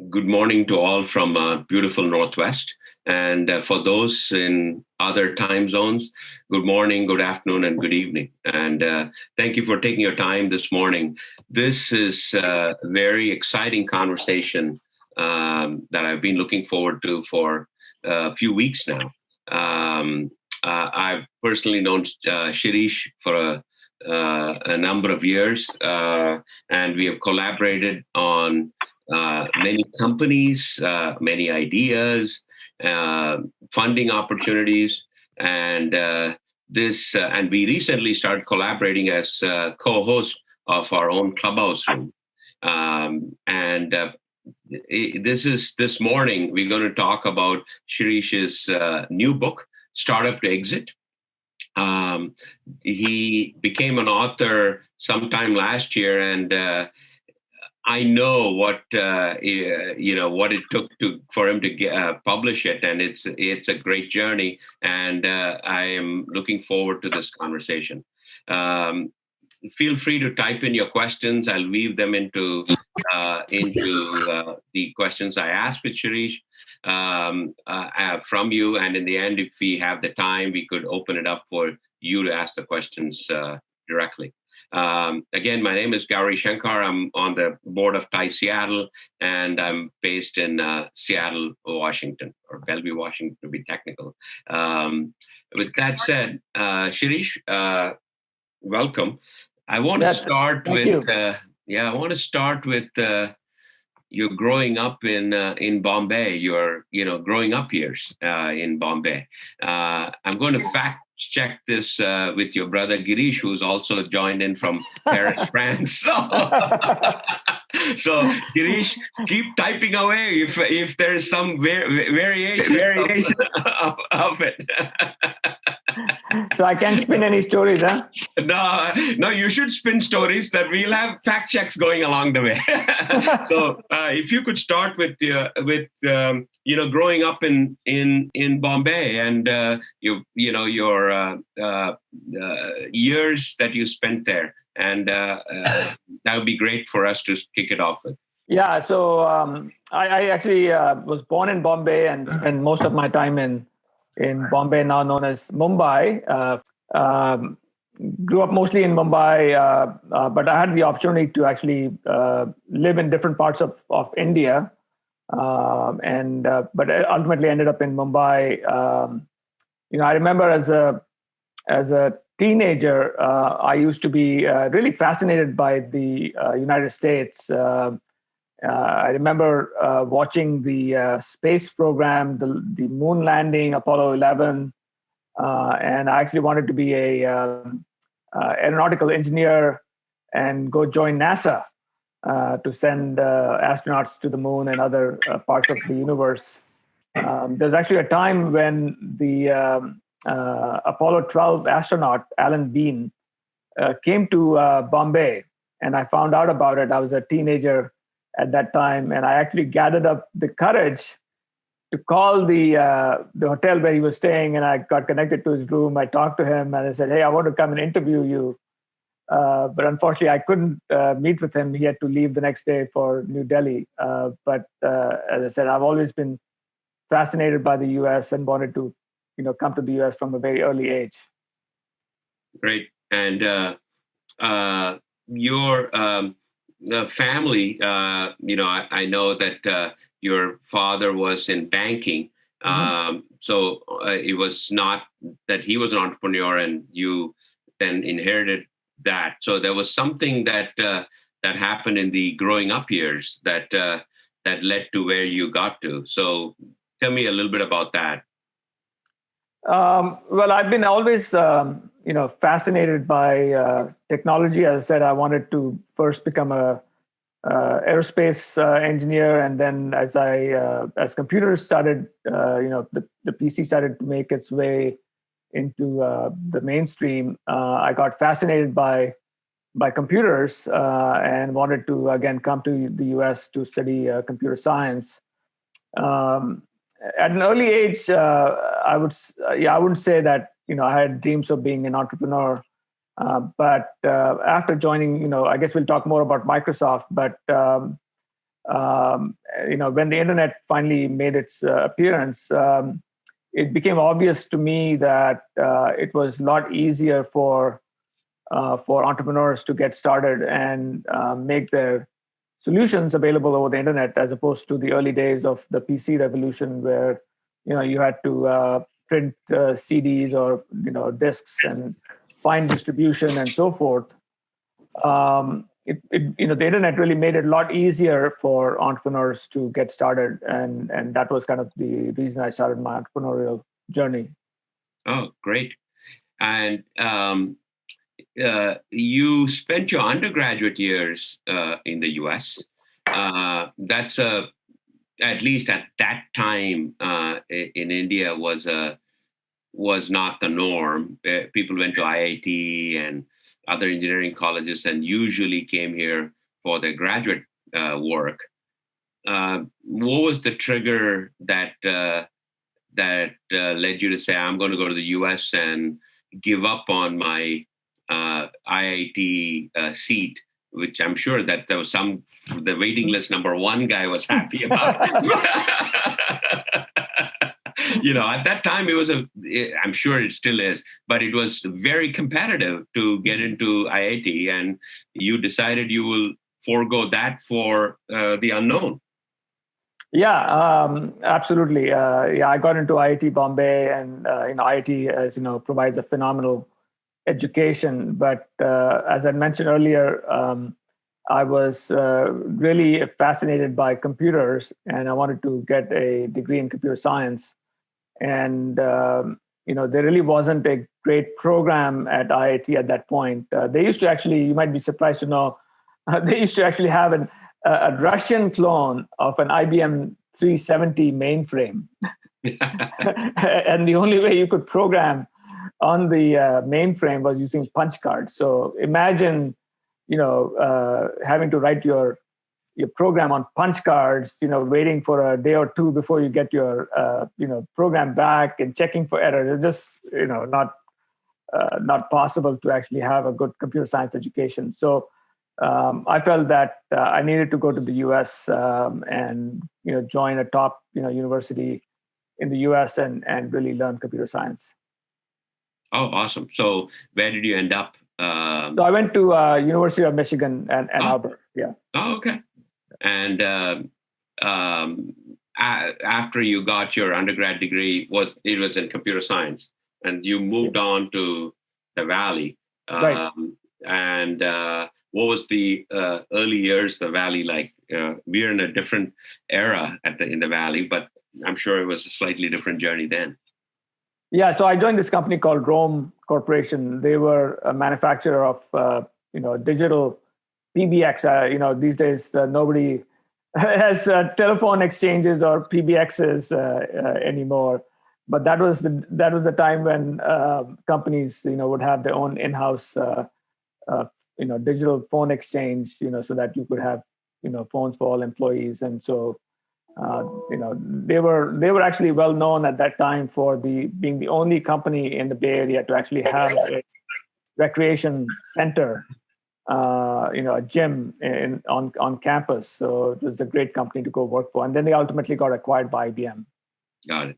Good morning to all from beautiful Northwest. And for those in other time zones, good morning, good afternoon, and good evening. And thank you for taking your time this morning. This is a very exciting conversation that I've been looking forward to for a few weeks now. I've personally known Shirish for a number of years, and we have collaborated on many companies, many ideas, funding opportunities, and and we recently started collaborating as co-host of our own clubhouse room. And this morning we're going to talk about Shirish's new book, Startup to Exit. He became an author sometime last year, and I know what what it took for him to publish it, and it's a great journey, and I am looking forward to this conversation. Feel free to type in your questions. I'll weave them into the questions I asked with Shirish from you, and in the end, if we have the time, we could open it up for you to ask the questions directly. Again, my name is Gauri Shankar. I'm on the board of TIE Seattle, and I'm based in Seattle, Washington, or Bellevue, Washington, to be technical. With that said, Shirish, welcome. I want to start with your growing up in Bombay. Your growing up years in Bombay. I'm going to fact check this with your brother Girish, who's also joined in from Paris, France. So Girish, keep typing away if there is some variation of it. So I can't spin any stories, huh? No, you should spin stories that we'll have fact checks going along the way. So if you could start with growing up in Bombay and your years that you spent there, and that would be great for us to kick it off with. Yeah, so I actually was born in Bombay and spent most of my time in Bombay, now known as Mumbai. Grew up mostly in Mumbai, but I had the opportunity to actually live in different parts of India, but ultimately ended up in Mumbai. I remember as a teenager, I used to be really fascinated by the United States. I remember watching the space program, the moon landing, Apollo 11, and I actually wanted to be a aeronautical engineer and go join NASA to send astronauts to the moon and other parts of the universe. There's actually a time when the Apollo 12 astronaut, Alan Bean, came to Bombay, and I found out about it. I was a teenager at that time, and I actually gathered up the courage to call the hotel where he was staying, and I got connected to his room. I talked to him, and I said, "Hey, I want to come and interview you." But unfortunately, I couldn't meet with him. He had to leave the next day for New Delhi. But as I said, I've always been fascinated by the U.S. and wanted to, come to the U.S. from a very early age. Great, and your the family, I know that your father was in banking. So it was not that he was an entrepreneur and you then inherited that. So there was something that happened in the growing up years that led to where you got to. So tell me a little bit about that. Well, I've been always, fascinated by technology. As I said, I wanted to first become a aerospace engineer, and then as computers started, the PC started to make its way into the mainstream. I got fascinated by computers and wanted to again come to the U.S. to study computer science. At an early age, I wouldn't say that I had dreams of being an entrepreneur, but after joining, I guess we'll talk more about Microsoft. But when the internet finally made its appearance, it became obvious to me that it was a lot easier for entrepreneurs to get started and make their solutions available over the internet, as opposed to the early days of the PC revolution, where you had to print CDs or discs and find distribution and so forth. The internet really made it a lot easier for entrepreneurs to get started, and that was kind of the reason I started my entrepreneurial journey. Oh, great! And you spent your undergraduate years in the U.S. That's at least at that time in India was not the norm. People went to IIT and other engineering colleges and usually came here for their graduate work. What was the trigger that led you to say, I'm going to go to the US and give up on my IIT seat, which I'm sure that there was the waiting list number one guy was happy about? At that time, I'm sure it still is, but it was very competitive to get into IIT, and you decided you will forego that for the unknown. Yeah, absolutely. I got into IIT Bombay, and IIT, as provides a phenomenal education. But as I mentioned earlier, I was really fascinated by computers, and I wanted to get a degree in computer science. And there really wasn't a great program at IIT at that point. They used to actually, you might be surprised to know, they used to actually have a Russian clone of an IBM 370 mainframe. And the only way you could program on the mainframe was using punch cards. So imagine, having to write your program on punch cards, waiting for a day or two before you get your, program back and checking for errors. It's just, not possible to actually have a good computer science education. So I felt that I needed to go to the U.S. And join a top university in the U.S. and really learn computer science. Oh, awesome! So where did you end up? So I went to University of Michigan and Ann Arbor. Yeah. Oh, okay. And after you got your undergrad degree, it was in computer science, and you moved on to the Valley. Right. And what was the early years of the Valley like? We're in a different era in the Valley, but I'm sure it was a slightly different journey then. Yeah, so I joined this company called Rome Corporation. They were a manufacturer of digital PBX. These days nobody has telephone exchanges or PBXs anymore. But that was the time when companies would have their own in-house digital phone exchange, so that you could have phones for all employees. And so they were actually well known at that time for being the only company in the Bay Area to actually have a recreation center, a gym on campus. So it was a great company to go work for. And then they ultimately got acquired by IBM. Got it.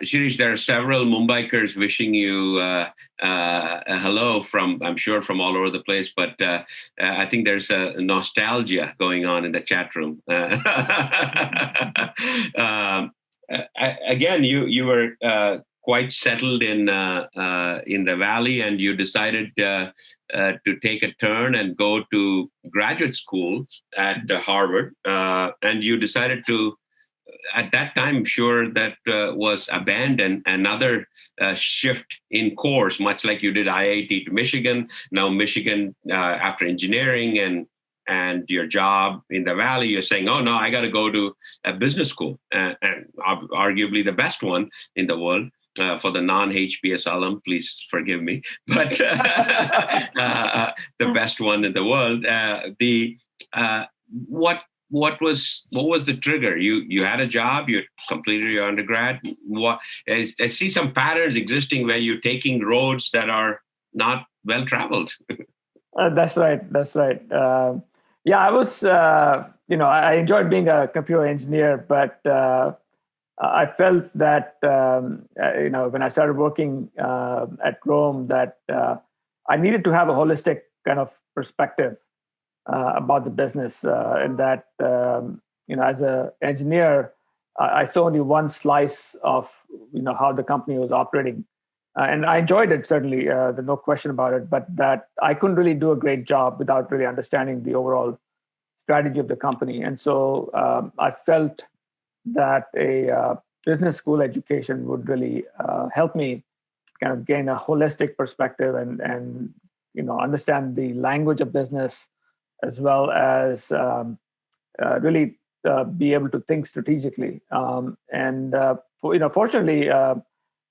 Shirish, there are several Mumbaikars wishing you a hello I'm sure from all over the place, but I think there's a nostalgia going on in the chat room. Again, you were quite settled in the Valley, and you decided to take a turn and go to graduate school at Harvard, and you decided to. At that time, I'm sure that was abandoned. Another shift in course, much like you did IIT to Michigan. Now Michigan, after engineering and your job in the Valley, you're saying, "Oh no, I got to go to a business school," and arguably the best one in the world. For the non-HBS alum, please forgive me, but the best one in the world. What was the trigger? You had a job, you completed your undergrad. I see some patterns existing where you're taking roads that are not well traveled. That's right. Yeah, I was, I enjoyed being a computer engineer, but I felt that, when I started working at Rome, that I needed to have a holistic kind of perspective about the business, and that, as an engineer, I saw only one slice of, how the company was operating. And I enjoyed it, certainly, there's no question about it, but that I couldn't really do a great job without really understanding the overall strategy of the company. And so I felt that a business school education would really help me kind of gain a holistic perspective and understand the language of business, as well as really be able to think strategically. Fortunately,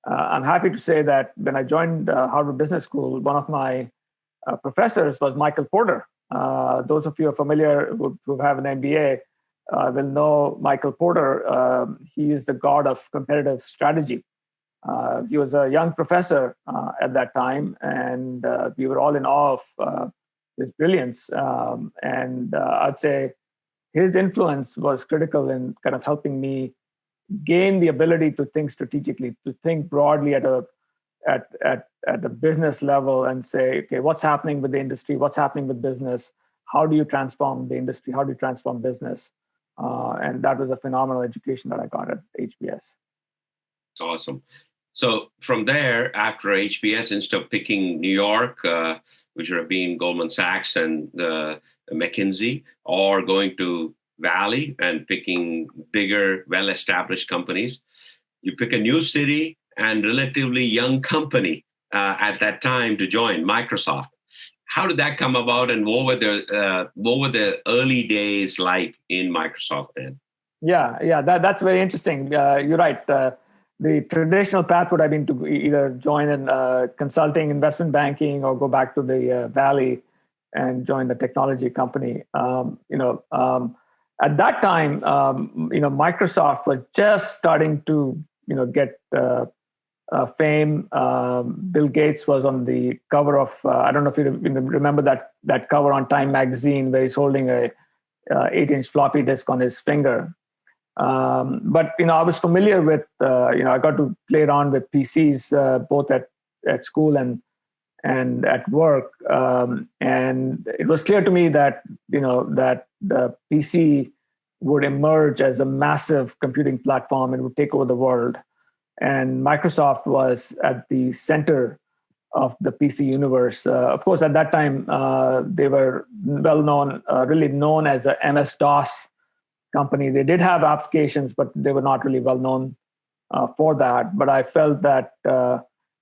I'm happy to say that when I joined Harvard Business School, one of my professors was Michael Porter. Those of you who are familiar who have an MBA will know Michael Porter. He is the god of competitive strategy. He was a young professor at that time, and we were all in awe of his brilliance. I'd say his influence was critical in kind of helping me gain the ability to think strategically, to think broadly at a business level, and say, okay, what's happening with the industry? What's happening with business? How do you transform the industry? How do you transform business? And that was a phenomenal education that I got at HBS. Awesome. So from there, after HBS, instead of picking New York, which would have been Goldman Sachs and McKinsey, or going to Valley and picking bigger, well-established companies, you pick a new city and relatively young company at that time to join, Microsoft. How did that come about, and what were the early days like in Microsoft then? Yeah, that's very interesting. You're right. The traditional path would have been to either join in consulting, investment banking, or go back to the Valley and join the technology company. At that time, Microsoft was just starting to, get fame. Bill Gates was on the cover of, I don't know if you remember that cover on Time magazine where he's holding a 8-inch floppy disk on his finger. But I was familiar with, I got to play around with PCs both at school and at work, and it was clear to me that that the PC would emerge as a massive computing platform and would take over the world. And Microsoft was at the center of the PC universe. Of course, at that time, they were well known, really known as a MS-DOS company. They did have applications, but they were not really well known for that. But I felt that,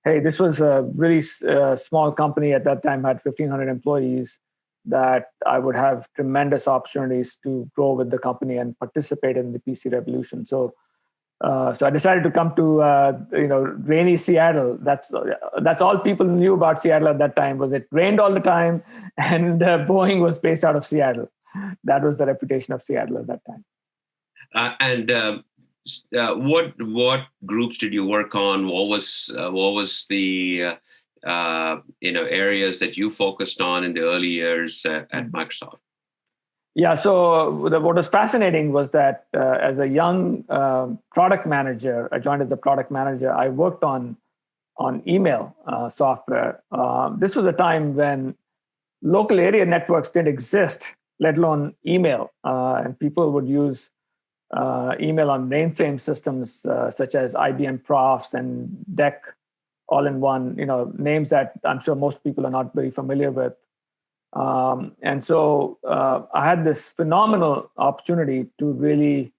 hey, this was a really small company at that time, had 1,500 employees, that I would have tremendous opportunities to grow with the company and participate in the PC revolution. So I decided to come to rainy Seattle. That's all people knew about Seattle at that time. Was it rained all the time, and Boeing was based out of Seattle. That was the reputation of Seattle at that time. What groups did you work on? What was the areas that you focused on in the early years at Microsoft? Yeah, so what was fascinating was that as a young product manager, I joined as a product manager. I worked on email software. This was a time when local area networks didn't exist, let alone email. And people would use email on mainframe systems such as IBM Profs and DEC all-in-one, names that I'm sure most people are not very familiar with. And so I had this phenomenal opportunity to really,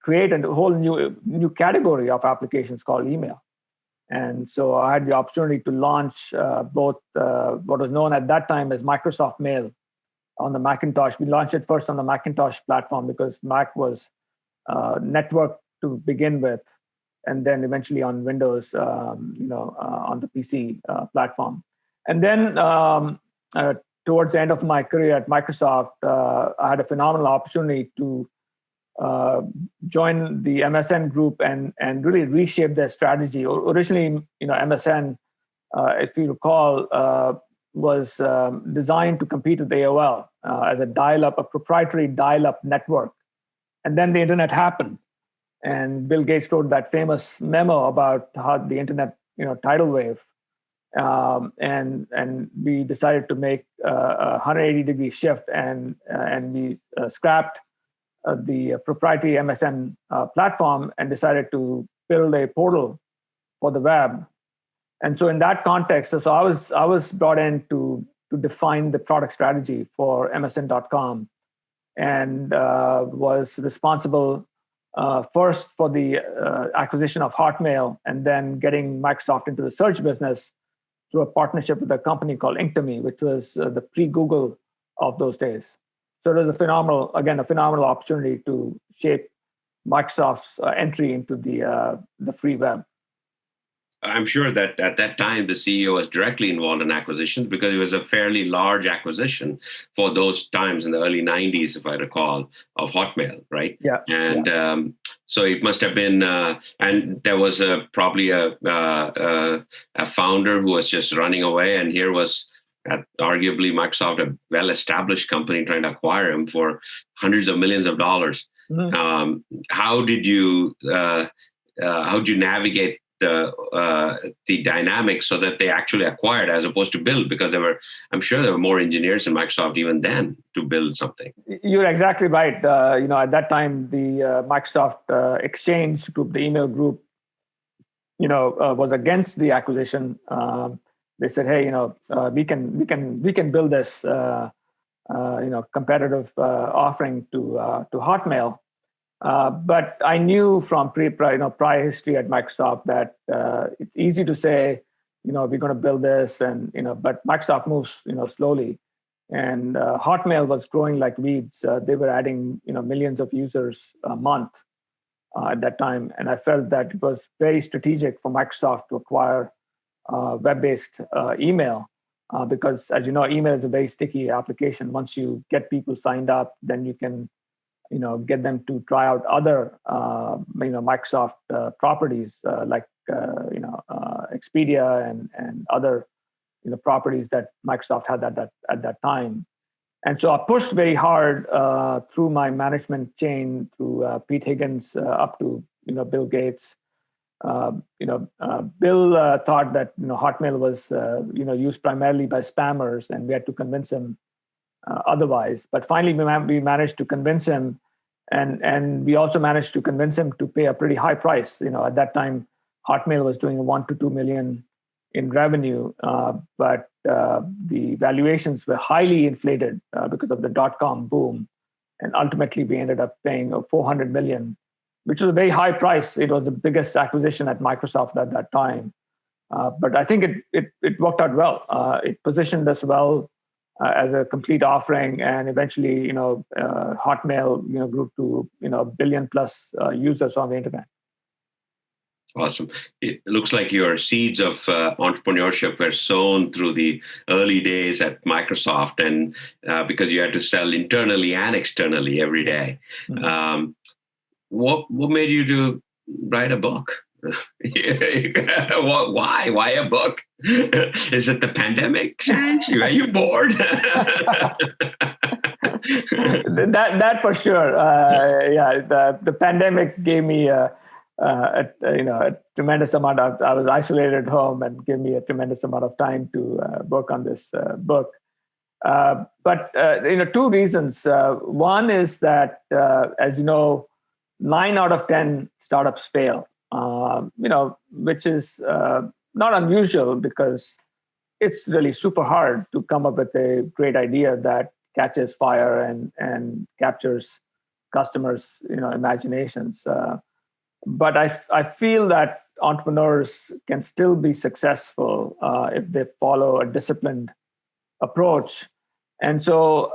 create a whole new category of applications called email. And so I had the opportunity to launch both what was known at that time as Microsoft Mail on the Macintosh. We launched it first on the Macintosh platform because Mac was networked to begin with, and then eventually on Windows, on the PC platform. And then towards the end of my career at Microsoft, I had a phenomenal opportunity to join the MSN group and really reshape their strategy. Originally, MSN, if you recall, was designed to compete with AOL as a proprietary dial-up network. And then the internet happened, and Bill Gates wrote that famous memo about how the internet, tidal wave, and we decided to make a 180-degree shift, and we scrapped the proprietary MSN platform and decided to build a portal for the web. And so in that context, so I was brought in to define the product strategy for MSN.com, and was responsible first for the acquisition of Hotmail, and then getting Microsoft into the search business through a partnership with a company called Inktomi, which was the pre-Google of those days. So it was a phenomenal opportunity to shape Microsoft's entry into the free web. I'm sure that at that time, the CEO was directly involved in acquisitions because it was a fairly large acquisition for those times in the early 90s, if I recall, of Hotmail, right? Yeah. And so it must have been, and there was probably a founder who was just running away, and here was arguably Microsoft, a well-established company, trying to acquire him for hundreds of millions of dollars. Mm-hmm. How did you navigate the dynamics so that they actually acquired as opposed to build? Because I'm sure there were more engineers in Microsoft even then to build something. You're exactly right. At that time, the Microsoft Exchange group, the email group, was against the acquisition. They said, "Hey, we can build this, competitive offering to Hotmail." But I knew from prior history at Microsoft that it's easy to say, we're going to build this, and but Microsoft moves, slowly, and Hotmail was growing like weeds. They were adding, millions of users a month at that time, and I felt that it was very strategic for Microsoft to acquire web-based email because, as you know, email is a very sticky application. Once you get people signed up, then you can get them to try out other, Microsoft properties like, Expedia and other, properties that Microsoft had at that time. And so I pushed very hard through my management chain, through Pete Higgins up to, Bill Gates. Bill thought that, Hotmail was, used primarily by spammers, and we had to convince him otherwise. But finally, we managed to convince him, and we also managed to convince him to pay a pretty high price. At that time, Hotmail was doing 1 to 2 million in revenue, but the valuations were highly inflated because of the .com boom, and ultimately we ended up paying 400 million, which was a very high price. It was the biggest acquisition at Microsoft at that time, but I think it worked out well. It positioned us well as a complete offering, and eventually, Hotmail, grew to a billion plus users on the internet. Awesome. It looks like your seeds of entrepreneurship were sown through the early days at Microsoft, and because you had to sell internally and externally every day. Mm-hmm. What made you write a book? Why? Why a book? Is it the pandemic? Are you bored? that for sure. The pandemic gave me a tremendous amount of. I was isolated at home and gave me a tremendous amount of time to work on this book. But two reasons. One is that, as you know, 9 out of 10 startups fail. Which is not unusual because it's really super hard to come up with a great idea that catches fire and captures customers' imaginations. But I feel that entrepreneurs can still be successful if they follow a disciplined approach. And so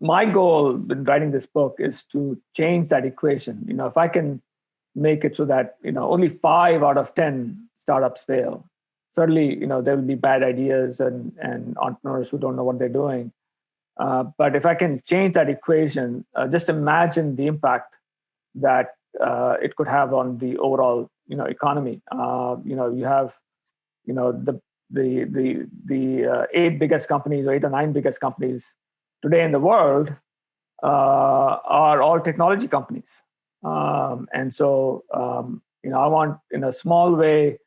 my goal in writing this book is to change that equation. If I can make it so that only 5 out of 10 startups fail. Certainly, there will be bad ideas and entrepreneurs who don't know what they're doing. But if I can change that equation, just imagine the impact that it could have on the overall economy. You have the the eight biggest companies or eight or nine biggest companies today in the world are all technology companies. And so, I want in a small way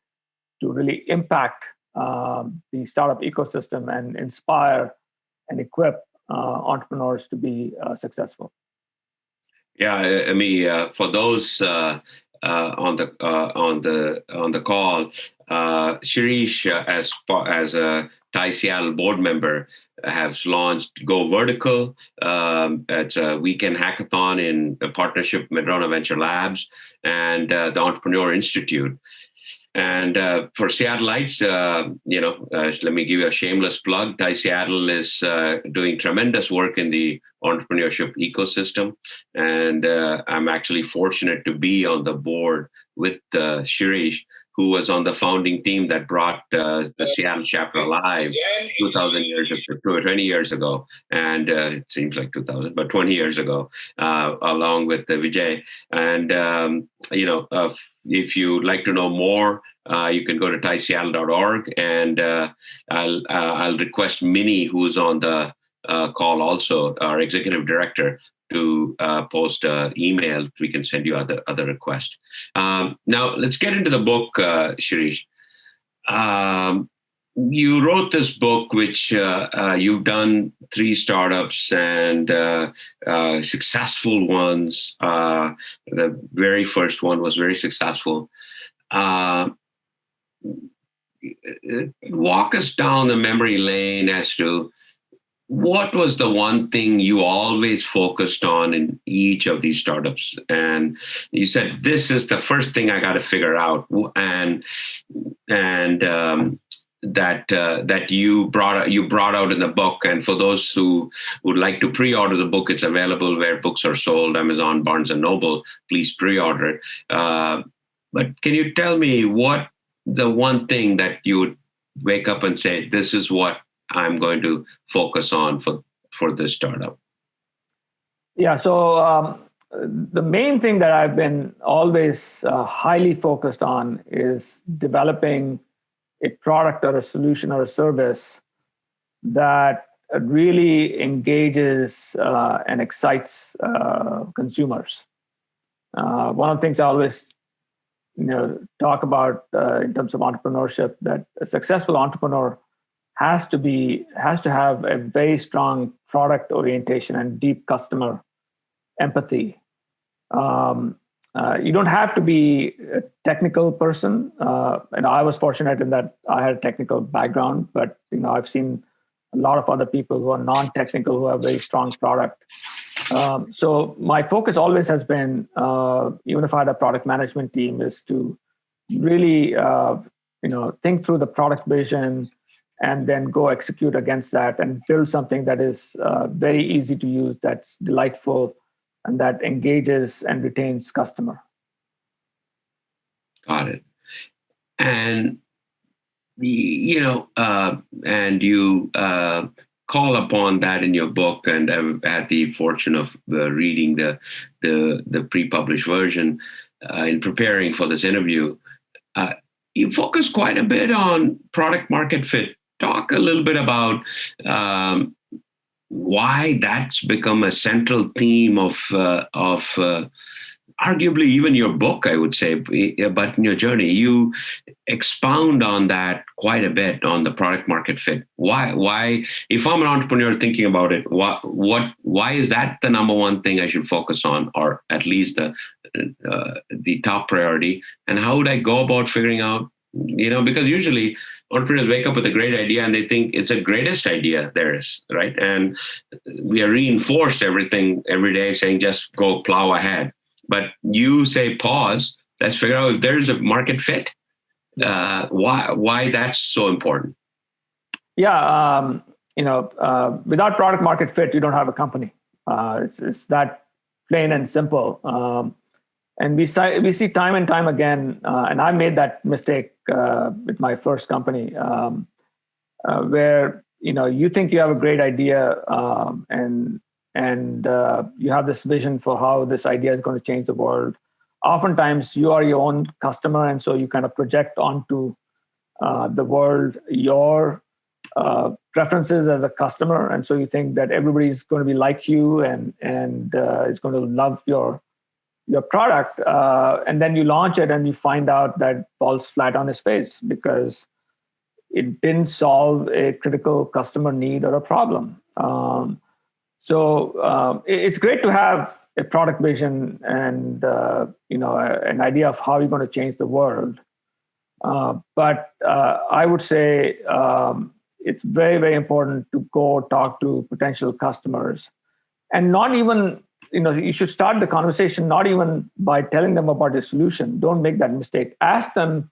to really impact the startup ecosystem and inspire and equip entrepreneurs to be successful. Yeah, I mean, for those on the call, Shirish, as a Thai Seattle board member, has launched Go Vertical. It's a weekend hackathon in a partnership with Madrona Venture Labs and the Entrepreneur Institute. And for Seattleites, let me give you a shameless plug. Thai Seattle is doing tremendous work in the entrepreneurship ecosystem. And I'm actually fortunate to be on the board with Shirish, who was on the founding team that brought the Seattle chapter alive 20 years ago. And it seems like 2000, but 20 years ago, along with Vijay. And, if you'd like to know more, you can go to thaiseattle.org, and I'll request Minnie, who's on the call also, our executive director, to post an email. We can send you other requests. Now, let's get into the book, Shirish. You wrote this book, which you've done 3 startups and successful ones. The very first one was very successful. Walk us down the memory lane as to what was the one thing you always focused on in each of these startups? And you said, this is the first thing I got to figure out. And that you brought out in the book. And for those who would like to pre-order the book, it's available where books are sold, Amazon, Barnes and Noble. Please pre-order it. But can you tell me what the one thing that you would wake up and say, this is what I'm going to focus on for this startup? Yeah, so the main thing that I've been always highly focused on is developing a product or a solution or a service that really engages and excites consumers. One of the things I always talk about in terms of entrepreneurship, that a successful entrepreneur has to have a very strong product orientation and deep customer empathy. You don't have to be a technical person. And I was fortunate in that I had a technical background, but I've seen a lot of other people who are non-technical who have very strong product. So my focus always has been, even if I had a product management team, is to really think through the product vision and then go execute against that and build something that is very easy to use, that's delightful, and that engages and retains customer. Got it. And and you call upon that in your book, and I've had the fortune of reading the pre-published version in preparing for this interview. You focus quite a bit on product market fit. Talk a little bit about why that's become a central theme of arguably even your book, I would say, but in your journey, you expound on that quite a bit, on the product market fit. Why, if I'm an entrepreneur thinking about it, why is that the number one thing I should focus on, or at least the top priority? And how would I go about figuring out, because usually entrepreneurs wake up with a great idea and they think it's the greatest idea there is, right? And we are reinforced every day saying, just go plow ahead. But you say, pause, let's figure out if there's a market fit. Why that's so important? Yeah, without product market fit, you don't have a company. It's that plain and simple. And we see time and time again, and I made that mistake with my first company, where you think you have a great idea, and you have this vision for how this idea is going to change the world. Oftentimes, you are your own customer, and so you kind of project onto the world your preferences as a customer, and so you think that everybody's going to be like you and is going to love your product, and then you launch it and you find out that falls flat on its face because it didn't solve a critical customer need or a problem. So it's great to have a product vision and an idea of how you're going to change the world. But I would say it's very, very important to go talk to potential customers, and not even, you should start the conversation not even by telling them about the solution. Don't make that mistake. Ask them,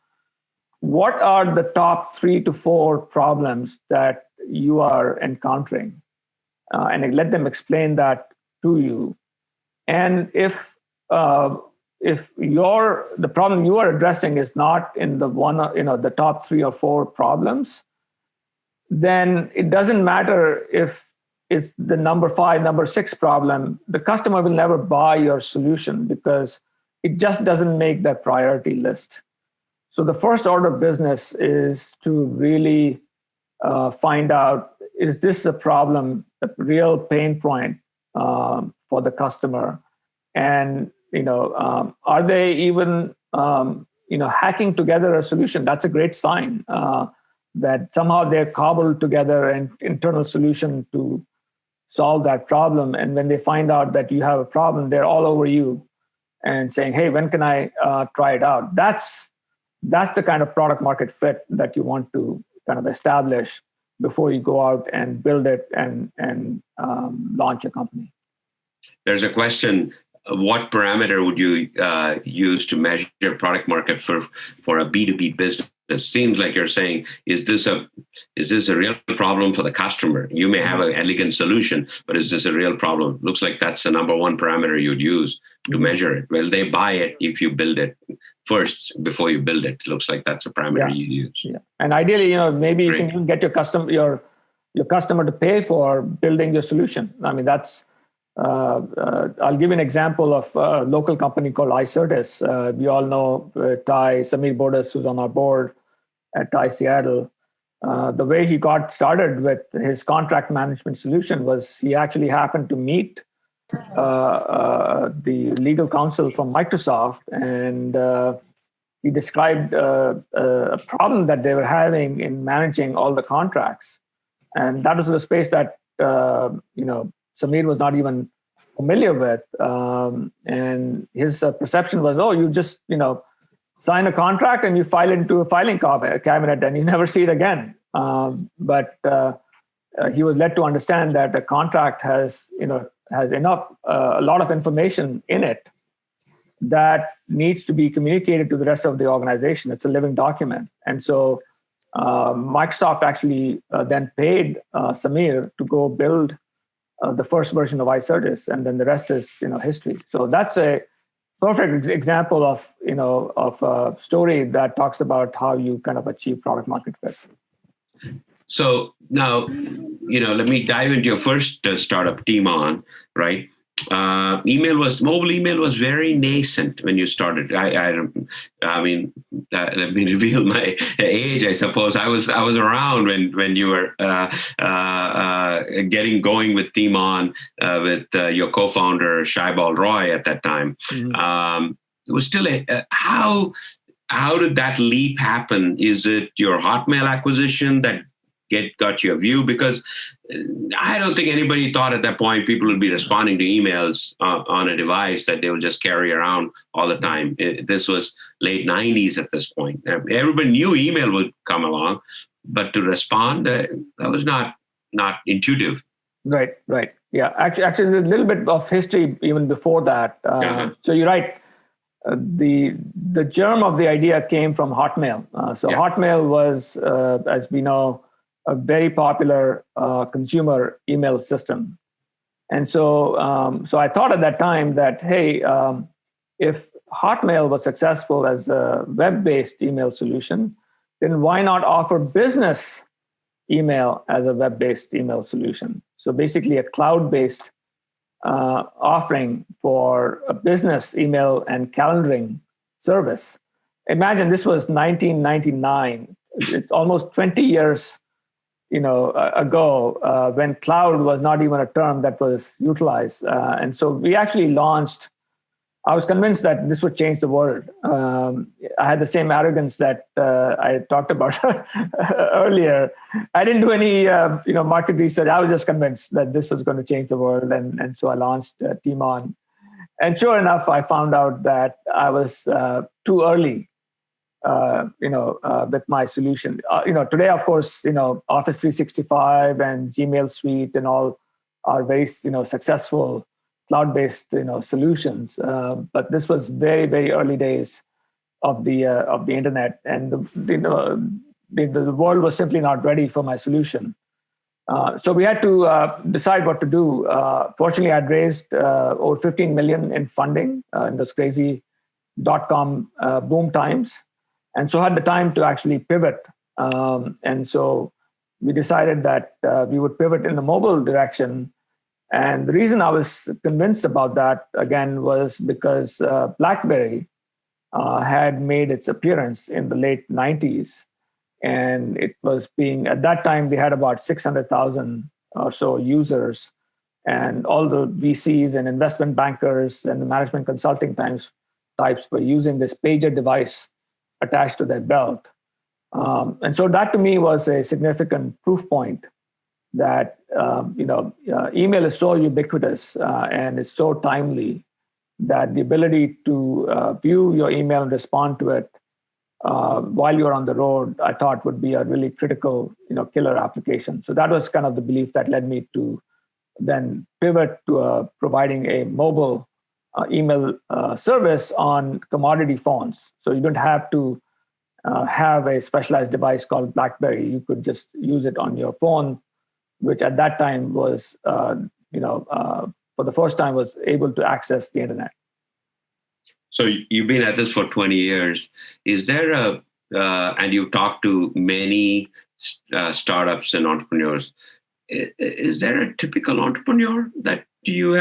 what are the top 3 to 4 problems that you are encountering? And let them explain that to you. And if the problem you are addressing is not in the top 3 or 4 problems, then it doesn't matter if it's the number 5, number 6 problem. The customer will never buy your solution because it just doesn't make that priority list. So the first order of business is to really find out, is this a problem, a real pain point for the customer? And are they even hacking together a solution? That's a great sign that somehow they've cobbled together an internal solution to solve that problem. And when they find out that you have a problem, they're all over you and saying, "Hey, when can I try it out?" That's the kind of product market fit that you want to kind of establish before you go out and build it and launch a company. There's a question: what parameter would you use to measure product market for a B2B business? It seems like you're saying, is this a real problem for the customer? You may have an elegant solution, but is this a real problem? Looks like that's the number one parameter you'd use to measure it. Will they buy it if you build it first before you build it? Looks like that's a parameter you use. Yeah. And ideally, maybe you can even get your customer to pay for building your solution. I mean, that's I'll give you an example of a local company called iCertis. We all know Samir Bodas, who's on our board at TIE Seattle. The way he got started with his contract management solution was he actually happened to meet the legal counsel from Microsoft, and he described a problem that they were having in managing all the contracts. And that was the space that Samir was not even familiar with, and his perception was, you just sign a contract and you file it into a filing cabinet and you never see it again. But he was led to understand that a contract has enough a lot of information in it that needs to be communicated to the rest of the organization. It's a living document, and so Microsoft actually then paid Samir to go build the first version of iCertis, and then the rest is history. So that's a perfect example of a story that talks about how you kind of achieve product market fit. So now, let me dive into your first startup, Teamon, right? Mobile email was very nascent when you started. I mean, let me reveal my age. I suppose I was around when you were getting going with Teamon with your co-founder Shaibal Roy at that time. Mm-hmm. It was still how did that leap happen? Is it your Hotmail acquisition that got your view? Because I don't think anybody thought at that point people would be responding to emails on a device that they will just carry around all the time. This was late 90s at this point. Everybody knew email would come along, but to respond, that was not intuitive. Right. Yeah, actually, there's a little bit of history even before that. So you're right. The germ of the idea came from Hotmail. Hotmail was, as we know, a very popular consumer email system. And so I thought at that time that, hey, if Hotmail was successful as a web-based email solution, then why not offer business email as a web-based email solution? So basically a cloud-based offering for a business email and calendaring service. Imagine this was 1999. it's almost 20 years, ago, when cloud was not even a term that was utilized. And so we actually launched. I was convinced that this would change the world. I had the same arrogance that I talked about earlier. I didn't do any, market research. I was just convinced that this was going to change the world, and so I launched Timon. And sure enough, I found out that I was too early, with my solution. Today, of course, Office 365 and Gmail Suite and all are very, successful cloud-based, solutions. But this was very, very early days of the internet, and the world was simply not ready for my solution. So we had to decide what to do. Fortunately, I'd raised over 15 million in funding in those crazy .com boom times, and so had the time to actually pivot. And so we decided that we would pivot in the mobile direction. And the reason I was convinced about that, again, was because BlackBerry had made its appearance in the late 90s. And it was at that time, they had about 600,000 or so users. And all the VCs and investment bankers and the management consulting types were using this pager device attached to their belt. And so that to me was a significant proof point that email is so ubiquitous and it's so timely that the ability to view your email and respond to it while you're on the road, I thought would be a really critical, killer application. So that was kind of the belief that led me to then pivot to providing a mobile email service on commodity phones. So you don't have to have a specialized device called BlackBerry. You could just use it on your phone, which at that time was, for the first time, was able to access the internet. So you've been at this for 20 years. Is there and you've talked to many startups and entrepreneurs. Is there a typical entrepreneur that you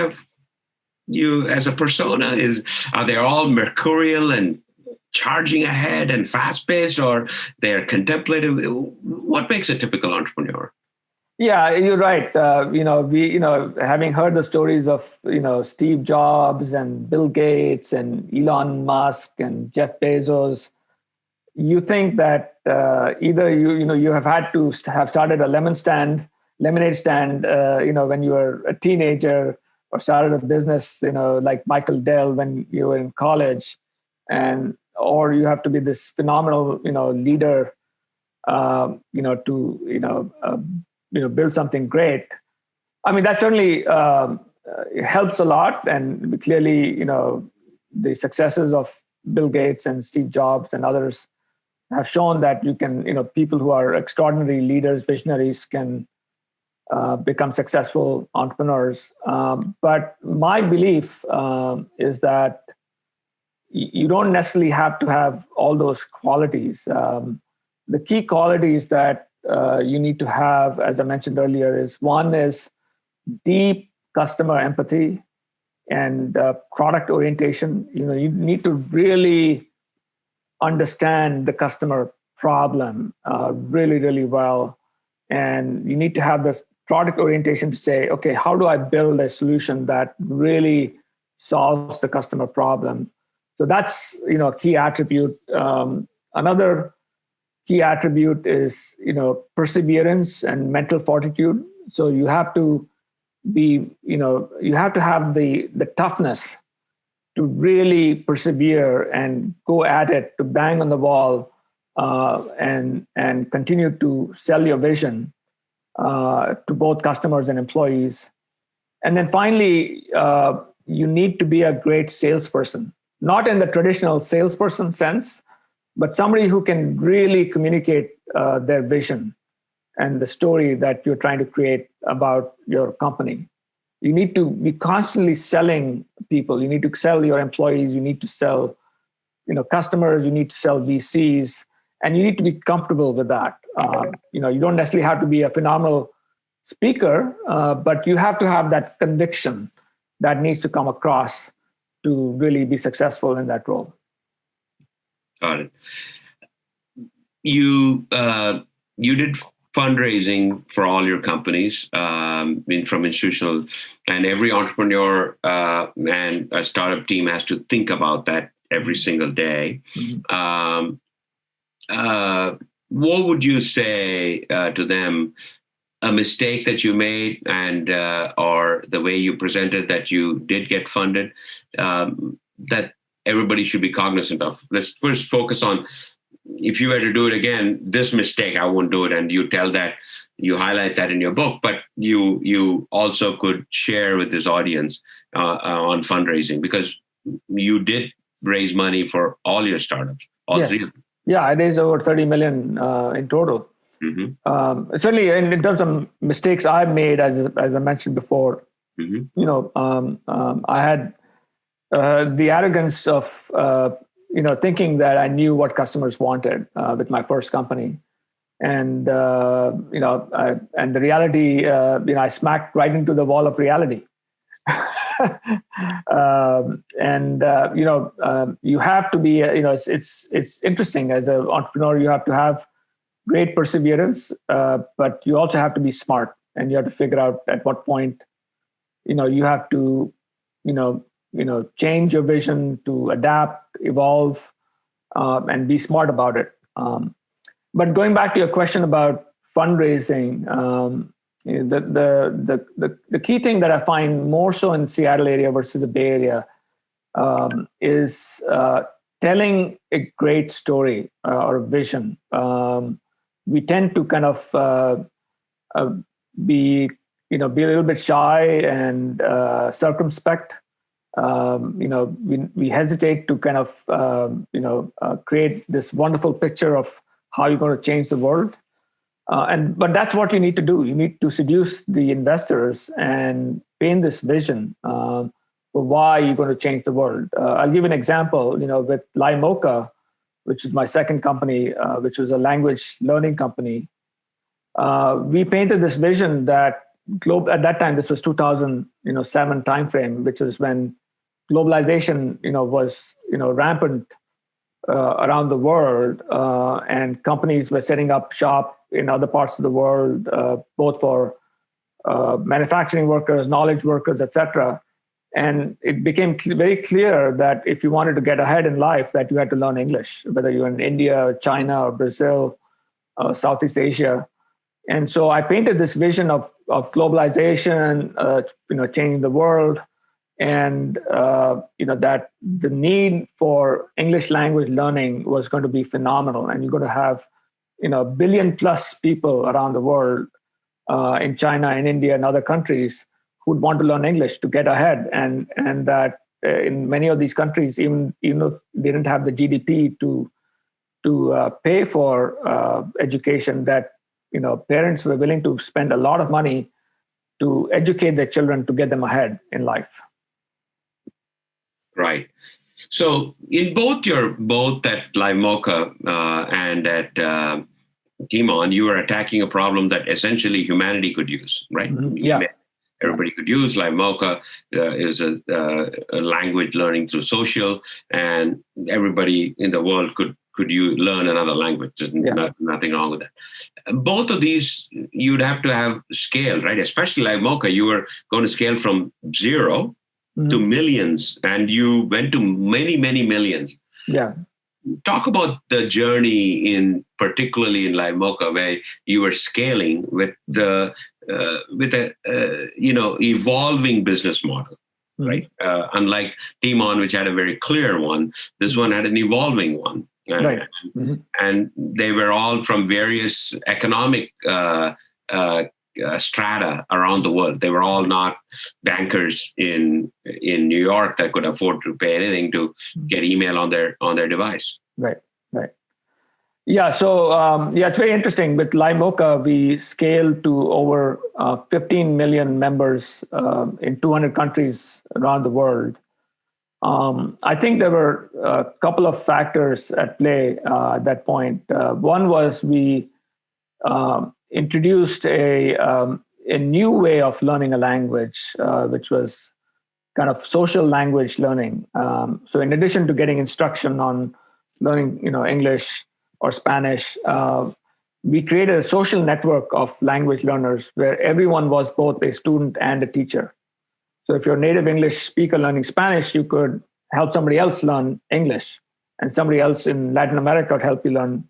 as a persona? Are they all mercurial and charging ahead and fast-paced, or they're contemplative? What makes a typical entrepreneur? Yeah, you're right. Having heard the stories of, Steve Jobs and Bill Gates and Elon Musk and Jeff Bezos, you think that either you have had to have started a lemonade stand, when you were a teenager, or started a business, like Michael Dell when you were in college, or you have to be this phenomenal, leader, to build something great. I mean, that certainly helps a lot. And clearly, the successes of Bill Gates and Steve Jobs and others have shown that you can, people who are extraordinary leaders, visionaries, can become successful entrepreneurs. But my belief is that you don't necessarily have to have all those qualities. The key qualities that you need to have, as I mentioned earlier, is deep customer empathy and product orientation. You need to really understand the customer problem really, really well. And you need to have this product orientation to say, okay, how do I build a solution that really solves the customer problem? So that's, a key attribute. Another key attribute is, perseverance and mental fortitude. So you have to you have to have the toughness to really persevere and go at it, to bang on the wall, and continue to sell your vision to both customers and employees. And then finally, you need to be a great salesperson, not in the traditional salesperson sense, but somebody who can really communicate their vision and the story that you're trying to create about your company. You need to be constantly selling people. You need to sell your employees. You need to sell, customers. You need to sell VCs, and you need to be comfortable with that. You don't necessarily have to be a phenomenal speaker, but you have to have that conviction that needs to come across to really be successful in that role. Got it. you did fundraising for all your companies, from institutional, and every entrepreneur and a startup team has to think about that every single day. Mm-hmm. What would you say to them? A mistake that you made, and or the way you presented that you did get funded, that everybody should be cognizant of. Let's first focus on, if you were to do it again, this mistake, I won't do it. And you tell that, you highlight that in your book, but you also could share with this audience on fundraising, because you did raise money for all your startups, all Yes. three of them. Yeah, I raised over 30 million in total. Mm-hmm. Certainly, in terms of mistakes I've made, as I mentioned before, I had the arrogance of thinking that I knew what customers wanted with my first company, and and the reality, I smacked right into the wall of reality. You have to be, it's interesting as an entrepreneur. You have to have great perseverance, but you also have to be smart, and you have to figure out at what point, you have to, change your vision, to adapt, evolve, and be smart about it. But going back to your question about fundraising, the key thing that I find more so in Seattle area versus the Bay Area is telling a great story or a vision. We tend to kind of be a little bit shy and circumspect. We hesitate to kind of create this wonderful picture of how you're going to change the world. But that's what you need to do. You need to seduce the investors and paint this vision for why you're going to change the world. I'll give an example. With Limoca, which is my second company, which was a language learning company. We painted this vision that at that time, this was 2007 timeframe, which was when globalization, was rampant around the world, and companies were setting up shop in other parts of the world, both for manufacturing workers, knowledge workers, etc. And it became very clear that if you wanted to get ahead in life, that you had to learn English, whether you're in India, China, or Brazil, Southeast Asia. And so I painted this vision of globalization, changing the world, and that the need for English language learning was going to be phenomenal, and you're going to have a billion plus people around the world, in China and India and other countries, who'd want to learn English to get ahead, and that in many of these countries, even if they didn't have the GDP to pay for education, that parents were willing to spend a lot of money to educate their children to get them ahead in life. Right. So in both at Limoca and at Timon, you were attacking a problem that essentially humanity could use, right? Mm-hmm. Yeah. Everybody could use. Limoca is a language learning through social, and everybody in the world could learn another language. There's nothing wrong with that. Both of these, you'd have to have scale, right? Especially Limoca, you were going to scale from zero to millions, and you went to many, many millions. Yeah. Talk about the journey particularly in Limoca, where you were scaling with a evolving business model, right? Unlike Timon, which had a very clear one, this one had an evolving one. Right. And they were all from various economic strata around the world. They were all not bankers in New York that could afford to pay anything to get email on their device. Right. Yeah. So it's very interesting. With Limoca, we scaled to over 15 million members in 200 countries around the world. I think there were a couple of factors at play at that point. One was we introduced a new way of learning a language, which was kind of social language learning. So in addition to getting instruction on learning, English, or Spanish, we created a social network of language learners where everyone was both a student and a teacher. So if you're a native English speaker learning Spanish, you could help somebody else learn English, and somebody else in Latin America would help you learn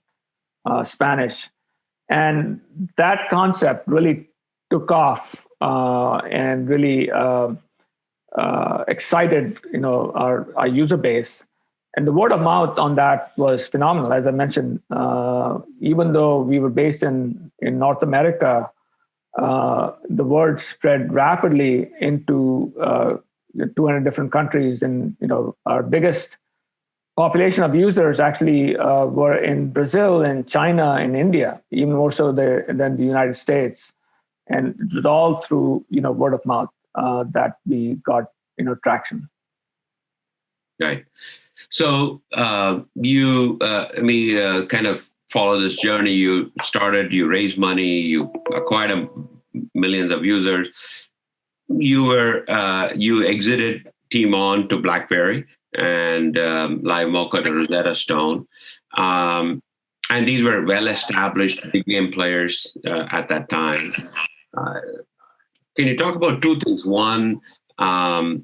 Spanish. And that concept really took off and really excited, our user base. And the word of mouth on that was phenomenal. As I mentioned, even though we were based in North America, the word spread rapidly into 200 different countries. And our biggest population of users actually were in Brazil and China and India, even more so than the United States. And it was all through word of mouth that we got traction. Right. So you kind of follow this journey. You raised money, you acquired millions of users. You exited Team On to BlackBerry and Live Mocha to Rosetta Stone. And these were well-established big game players at that time. Can you talk about two things? One, how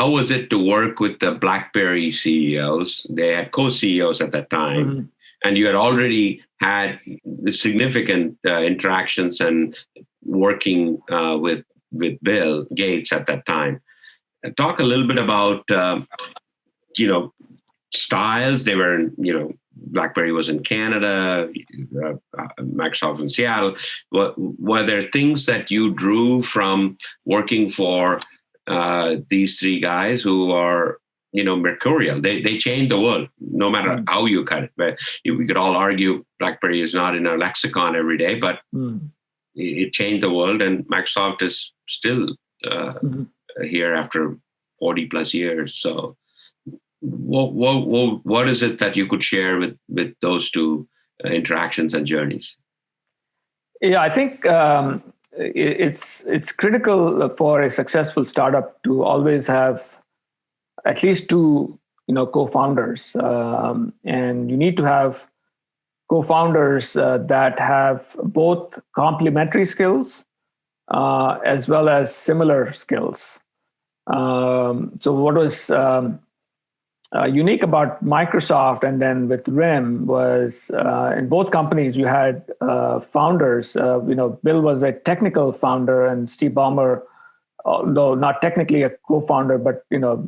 was it to work with the BlackBerry CEOs? They had co-CEOs at that time, mm-hmm. and you had already had significant interactions and working with Bill Gates at that time. Talk a little bit about styles. They were BlackBerry was in Canada, Microsoft in Seattle. Were there things that you drew from working for these three guys who are, mercurial? They changed the world, no matter how you cut it. But we could all argue BlackBerry is not in our lexicon every day, but it changed the world, and Microsoft is still here after 40 plus years. So what is it that you could share with those two interactions and journeys? Yeah, I think it's critical for a successful startup to always have at least two co-founders, and you need to have co-founders that have both complementary skills as well as similar skills. So what was unique about Microsoft and then with RIM was in both companies you had founders. Bill was a technical founder, and Steve Ballmer, although not technically a co-founder, but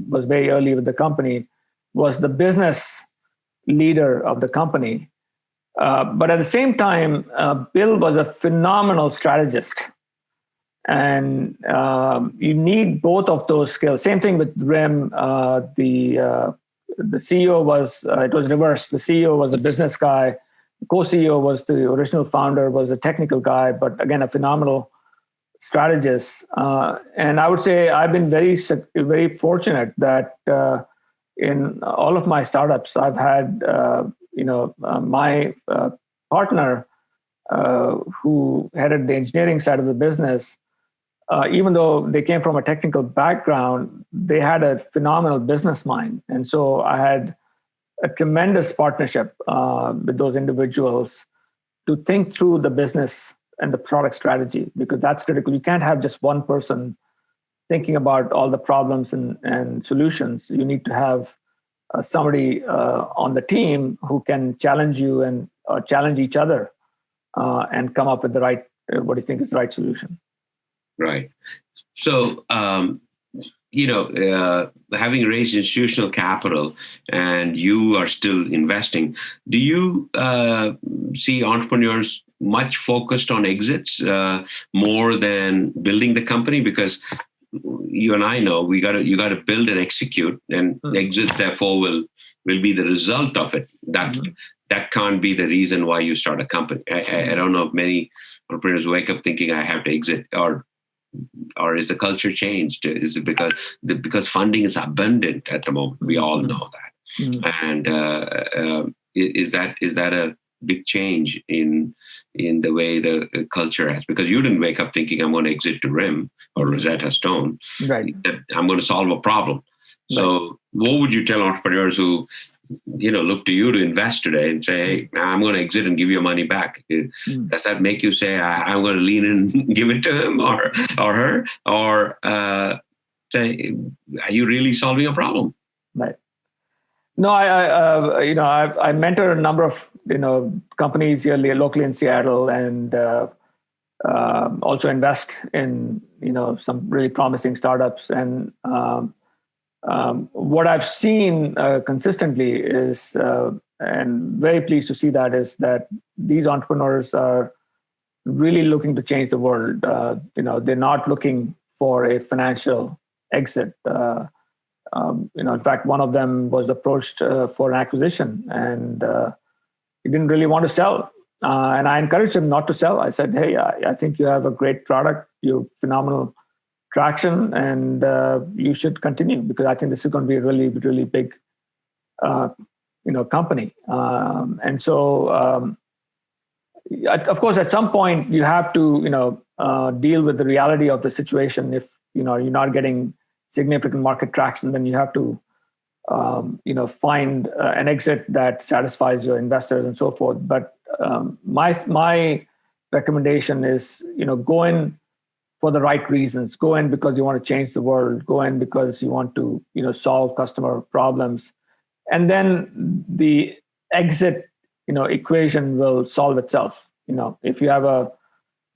was very early with the company, was the business leader of the company. But at the same time, Bill was a phenomenal strategist. And you need both of those skills. Same thing with RIM. The CEO was, it was reversed. The CEO was a business guy. The co-CEO was the original founder, was a technical guy, but again, a phenomenal strategist. And I would say I've been very, very fortunate that in all of my startups, I've had, my partner who headed the engineering side of the business, even though they came from a technical background, they had a phenomenal business mind. And so I had a tremendous partnership with those individuals to think through the business and the product strategy, because that's critical. You can't have just one person thinking about all the problems and solutions. You need to have somebody on the team who can challenge you and challenge each other and come up with the right, what do you think is the right solution. Right. So, having raised institutional capital and you are still investing, do you see entrepreneurs much focused on exits more than building the company? Because you and I know you got to build and execute, and exits therefore will be the result of it. That can't be the reason why you start a company. I don't know if many entrepreneurs wake up thinking I have to exit, or is the culture changed? Is it because funding is abundant at the moment? We all know that. And is that a big change in the way the culture has? Because you didn't wake up thinking I'm going to exit to RIM or Rosetta Stone. Right. That I'm going to solve a problem. So what would you tell entrepreneurs who look to you to invest today and say, hey, I'm going to exit and give your money back. Does that make you say, I'm going to lean in and give it to him or her? Or say, are you really solving a problem? Right. No, I mentor a number of companies here locally in Seattle, and also invest in some really promising startups. And what I've seen consistently is, and very pleased to see that, is that these entrepreneurs are really looking to change the world. They're not looking for a financial exit. In fact, one of them was approached for an acquisition, and he didn't really want to sell. And I encouraged him not to sell. I said, hey, I think you have a great product, you have phenomenal traction, and you should continue, because I think this is going to be a really, really big, company. And so, of course, at some point, you have to, deal with the reality of the situation. If you're not getting significant market traction, then you have to, find an exit that satisfies your investors and so forth. But my recommendation is, go in for the right reasons. Go in because you want to change the world. Go in because you want to, solve customer problems, and then the exit, equation will solve itself. If you have a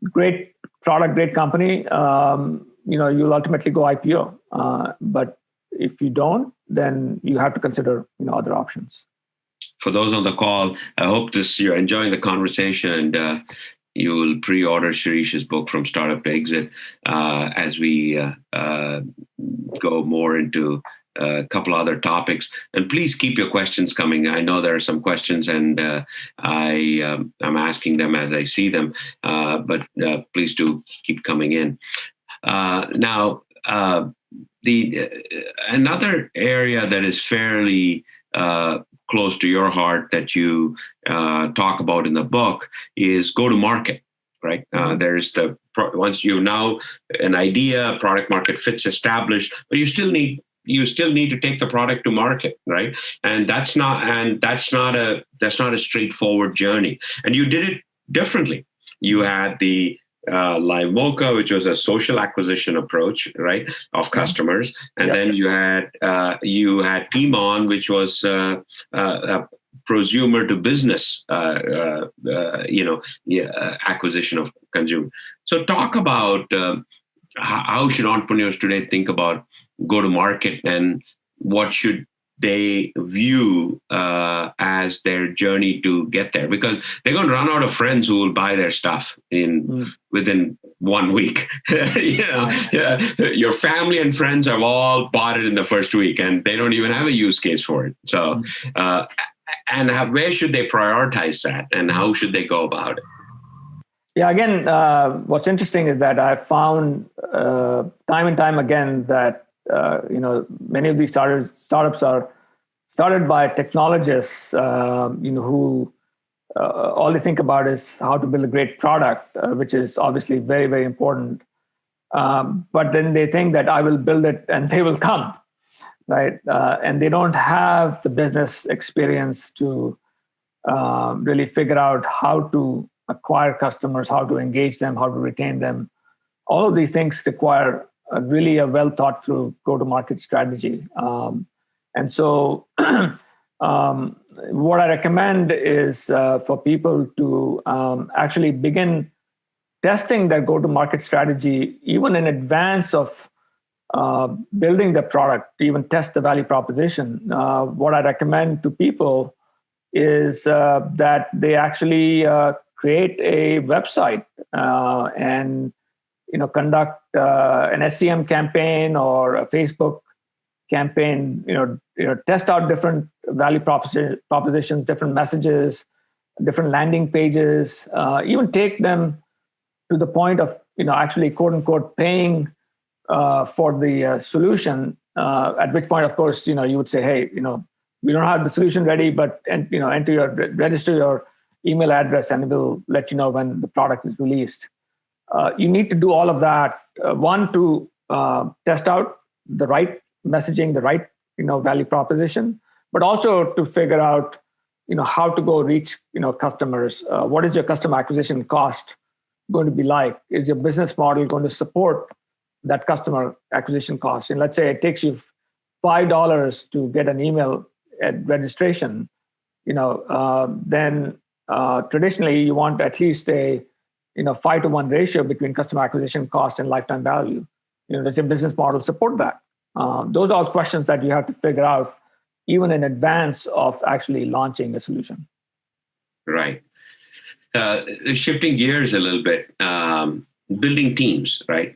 great product, great company, you'll ultimately go IPO. But if you don't, then you have to consider, other options. For those on the call, I hope you're enjoying the conversation, and you will pre-order Shirish's book, From Startup to Exit, as we go more into a couple other topics. And please keep your questions coming. I know there are some questions, and I'm asking them as I see them, but please do keep coming in. Now, another area that is fairly close to your heart that you talk about in the book is go to market, right? There's once you now an idea, product market fit's established, but you still need to take the product to market, right? And that's not a straightforward journey. And you did it differently. You had the Live Mocha, which was a social acquisition approach, right, of customers, and then you had Team On, which was a prosumer to business, acquisition of consumer. So, talk about how should entrepreneurs today think about go to market, and what should they view as their journey to get there, because they're going to run out of friends who will buy their stuff within 1 week. Your family and friends have all bought it in the first week, and they don't even have a use case for it. So, where should they prioritize that, and how should they go about it? Yeah, again, what's interesting is that I've found time and time again that many of these startups are started by technologists, who all they think about is how to build a great product, which is obviously very, very important. But then they think that I will build it and they will come, right? And they don't have the business experience to really figure out how to acquire customers, how to engage them, how to retain them. All of these things require really a well thought through go-to-market strategy. And so what I recommend is for people to actually begin testing their go-to-market strategy even in advance of building the product, even test the value proposition. What I recommend to people is that they actually create a website and conduct an SEM campaign or a Facebook campaign, test out different value propositions, different messages, different landing pages, even take them to the point of, actually quote unquote paying for the solution, at which point, of course, you would say, hey, we don't have the solution ready, but, register your email address and we'll let you know when the product is released. You need to do all of that. One, to test out the right messaging, the right value proposition, but also to figure out, how to go reach, customers. What is your customer acquisition cost going to be like? Is your business model going to support that customer acquisition cost? And let's say it takes you $5 to get an email at registration, then traditionally you want at least a 5-to-1 ratio between customer acquisition cost and lifetime value. Does your business model support that? Those are questions that you have to figure out even in advance of actually launching a solution. Right. Shifting gears a little bit, building teams, right?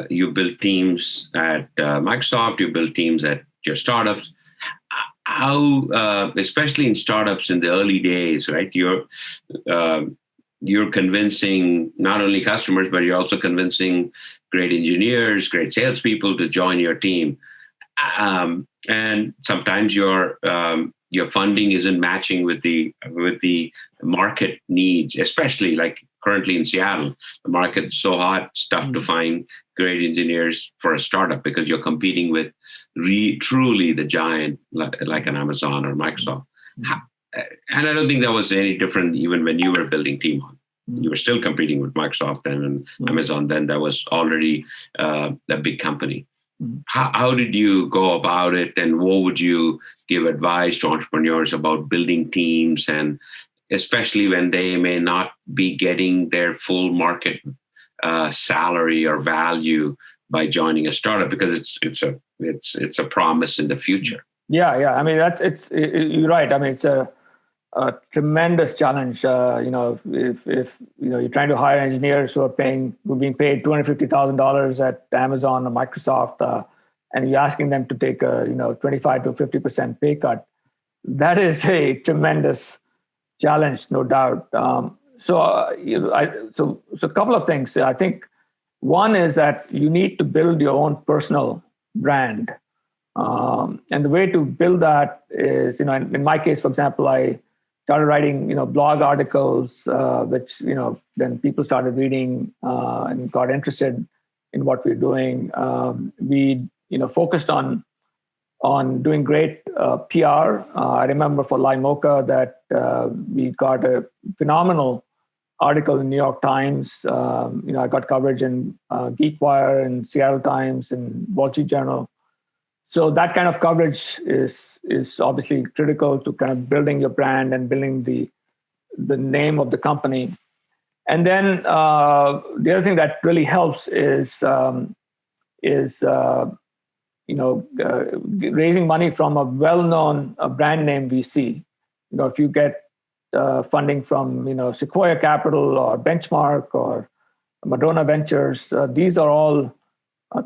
You build teams at Microsoft, you build teams at your startups. How, especially in startups in the early days, right? You're convincing not only customers, but you're also convincing great engineers, great salespeople to join your team. And sometimes your funding isn't matching with the market needs, especially like currently in Seattle. The market is so hot, it's tough to find great engineers for a startup because you're competing with truly the giant like an Amazon or Microsoft. And I don't think that was any different even when you were building Teamon. You were still competing with Microsoft and Amazon. Then that was already a big company. How did you go about it, and what would you give advice to entrepreneurs about building teams, and especially when they may not be getting their full market salary or value by joining a startup, because it's a promise in the future? Yeah. I mean, you're right. I mean, it's a tremendous challenge. If you're trying to hire engineers who are being paid $250,000 at Amazon or Microsoft, and you're asking them to take a 25 to 50% pay cut, that is a tremendous challenge, no doubt. So a couple of things. I think one is that you need to build your own personal brand, and the way to build that is, in my case, for example, I started writing, blog articles, which, then people started reading and got interested in what we're doing. We, focused on doing great PR. I remember for Limoca that we got a phenomenal article in New York Times. I got coverage in GeekWire and Seattle Times and Wall Street Journal. So that kind of coverage is obviously critical to kind of building your brand and building the name of the company. And then the other thing that really helps is raising money from a well-known brand name VC. If you get funding from Sequoia Capital or Benchmark or Madrona Ventures, these are all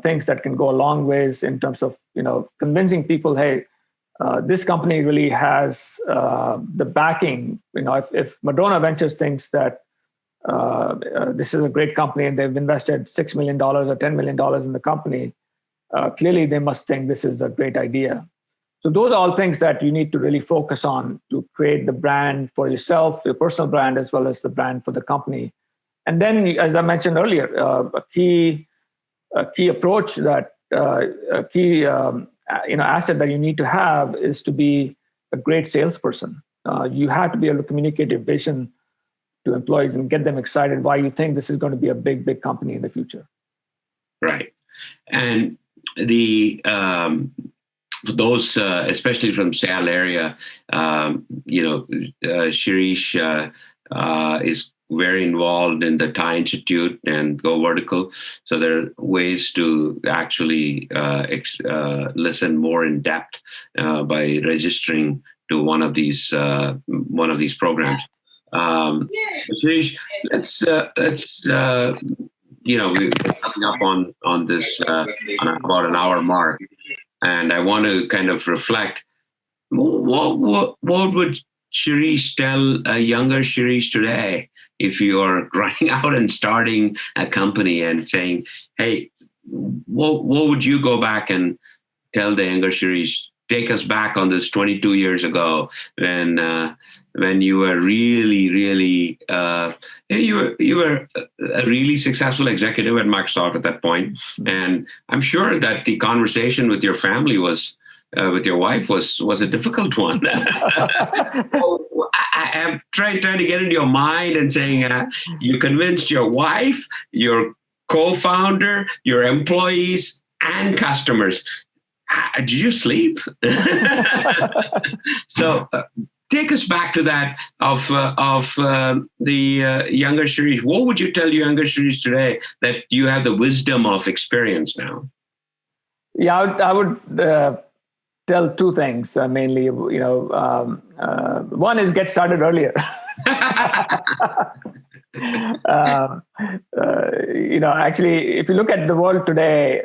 things that can go a long ways in terms of convincing people, hey, this company really has the backing. If Madrona Ventures thinks that this is a great company and they've invested $6 million or $10 million in the company, clearly they must think this is a great idea. So those are all things that you need to really focus on to create the brand for yourself, your personal brand, as well as the brand for the company. And then, as I mentioned earlier, a key approach that a key asset that you need to have is to be a great salesperson. You have to be able to communicate your vision to employees and get them excited why you think this is going to be a big company in the future. Right. And those, especially from Seattle area, Shirish is very involved in the Thai Institute and Go Vertical. So there are ways to actually listen more in depth by registering to one of these programs. Shirish, let's we're coming up on this on about an hour mark, and I want to kind of reflect. What would Shirish tell a younger Shirish today if you are running out and starting a company and saying, hey, what would you go back and tell the younger Shirish? Take us back on this 22 years ago when you were really you were a really successful executive at Microsoft at that point. And I'm sure that the conversation with your family was with your wife was a difficult one. I am trying to get into your mind and saying you convinced your wife, your co-founder, your employees, and customers. Did you sleep? So take us back to that of the younger Shirish. What would you tell younger Shirish today that you have the wisdom of experience now? Yeah, I would tell two things mainly. One is get started earlier. Actually, if you look at the world today,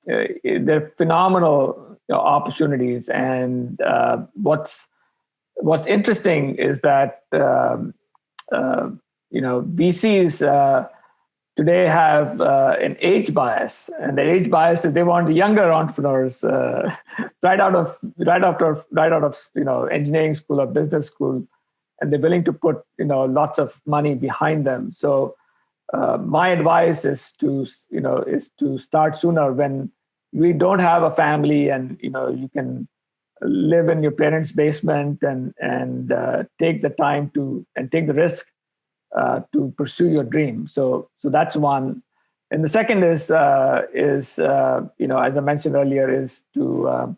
there are phenomenal opportunities, and what's interesting is that VCs today have an age bias, and the age bias is they want younger entrepreneurs right out of engineering school or business school, and they're willing to put lots of money behind them. So my advice is to start sooner, when we don't have a family and you can live in your parents' basement and take the time and take the risk to pursue your dream. So that's one. And the second is as I mentioned earlier, is to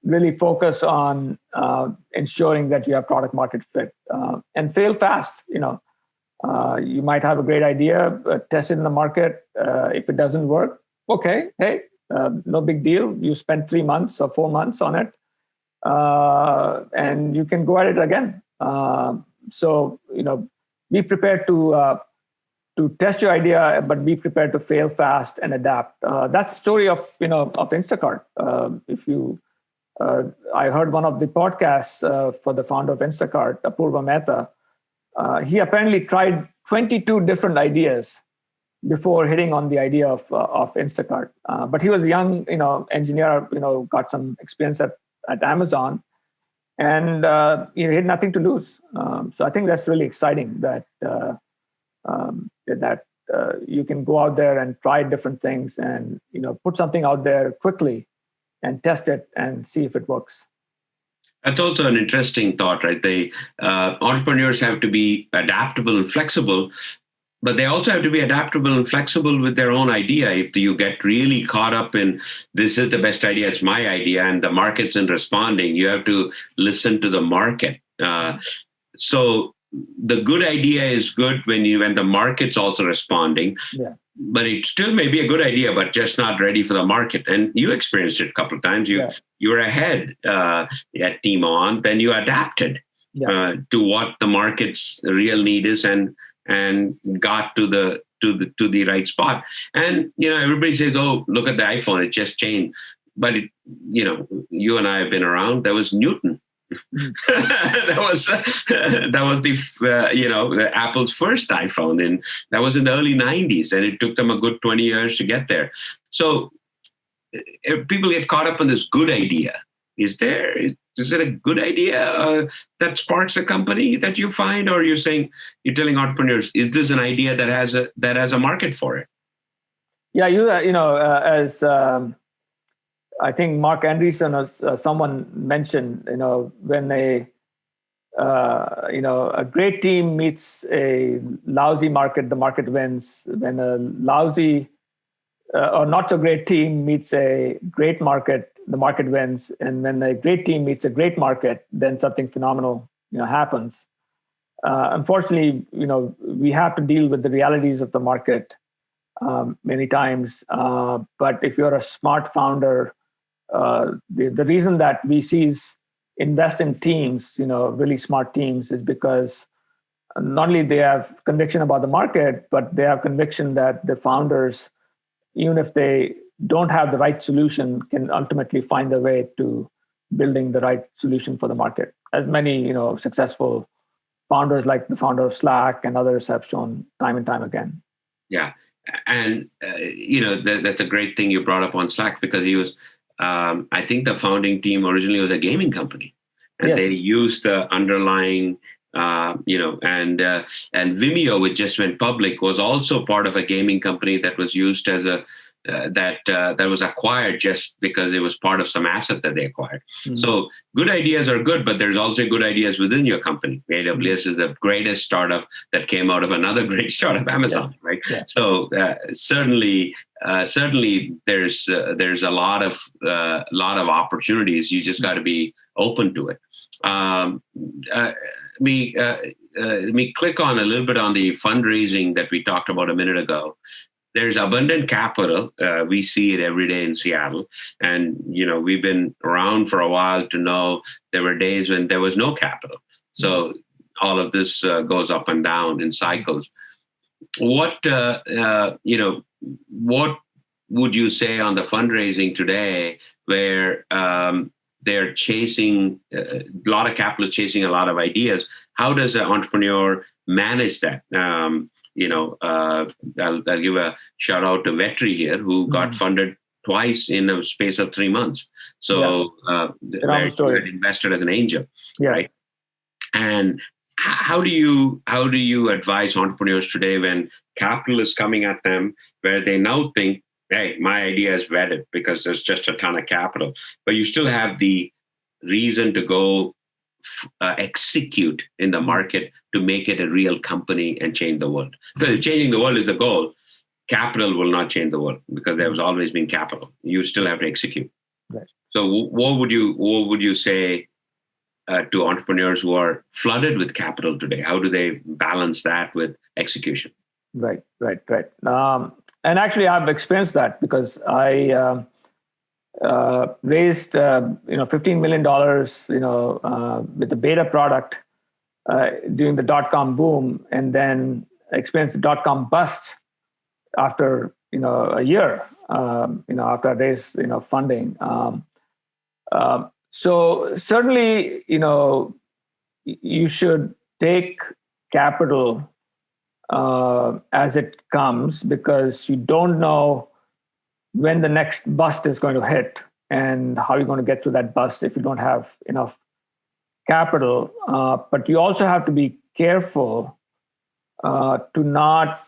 really focus on ensuring that you have product market fit and fail fast. You might have a great idea, test it in the market. If it doesn't work, okay, hey, no big deal. You spent 3 months or 4 months on it, and you can go at it again. So be prepared to test your idea, but be prepared to fail fast and adapt. That's the story of Instacart. I heard one of the podcasts for the founder of Instacart, Apurva Mehta. He apparently tried 22 different ideas before hitting on the idea of Instacart. But he was a young, engineer, got some experience at Amazon, and he had nothing to lose. So I think that's really exciting that you can go out there and try different things and put something out there quickly and test it and see if it works. That's also an interesting thought, right? Entrepreneurs have to be adaptable and flexible, but they also have to be adaptable and flexible with their own idea. If you get really caught up in this is the best idea, it's my idea, and the market's in responding, you have to listen to the market. So the good idea is good when the market's also responding. Yeah. But it still may be a good idea, but just not ready for the market. And you experienced it a couple of times. You were ahead at Team On, then you adapted to what the market's real need is, and got to the right spot. And everybody says, "Oh, look at the iPhone; it just changed." But you and I have been around. There was Newton. that was the Apple's first iPhone, and that was in the early 90s, and it took them a good 20 years to get there. So if people get caught up on this good idea, is it a good idea that sparks a company that you find, or you're telling entrepreneurs, is this an idea that has a market for it? Yeah, as I think Mark Andreessen or someone mentioned, when a great team meets a lousy market, the market wins. When a lousy or not so great team meets a great market, the market wins. And when a great team meets a great market, then something phenomenal happens. Unfortunately, we have to deal with the realities of the market many times. But if you're a smart founder, the reason that VCs invest in teams, really smart teams, is because not only they have conviction about the market, but they have conviction that the founders, even if they don't have the right solution, can ultimately find a way to building the right solution for the market. As many, successful founders like the founder of Slack and others have shown time and time again. Yeah. And, that's a great thing you brought up on Slack, because he was, I think the founding team originally was a gaming company, and they used the underlying, and Vimeo, which just went public, was also part of a gaming company that was used as that was acquired just because it was part of some asset that they acquired. Mm-hmm. So good ideas are good, but there's also good ideas within your company. AWS is the greatest startup that came out of another great startup, Amazon, right? Yeah. So certainly there's a lot of opportunities. You just got to be open to it. Let me click on a little bit on the fundraising that we talked about a minute ago. There's abundant capital. We see it every day in Seattle. And, we've been around for a while to know there were days when there was no capital. So all of this goes up and down in cycles. What would you say on the fundraising today where they're chasing, a lot of capital chasing a lot of ideas? How does an entrepreneur manage that? I'll give a shout out to Vetri here, who got funded twice in a space of 3 months. So where he invested as an angel, right? And how do you advise entrepreneurs today when capital is coming at them, where they now think, hey, my idea is vetted because there's just a ton of capital, but you still have the reason to go execute in the market to make it a real company and change the world. Because changing the world is the goal. Capital will not change the world because there has always been capital. You still have to execute. Right. So what would you say to entrepreneurs who are flooded with capital today? How do they balance that with execution? Right. And actually, I've experienced that because I raised $15 million with the beta product during the dot-com boom, and then experienced the dot-com bust after a year after I raised funding. So certainly you should take capital as it comes, because you don't know when the next bust is going to hit and how you're going to get through that bust if you don't have enough capital. But you also have to be careful to not,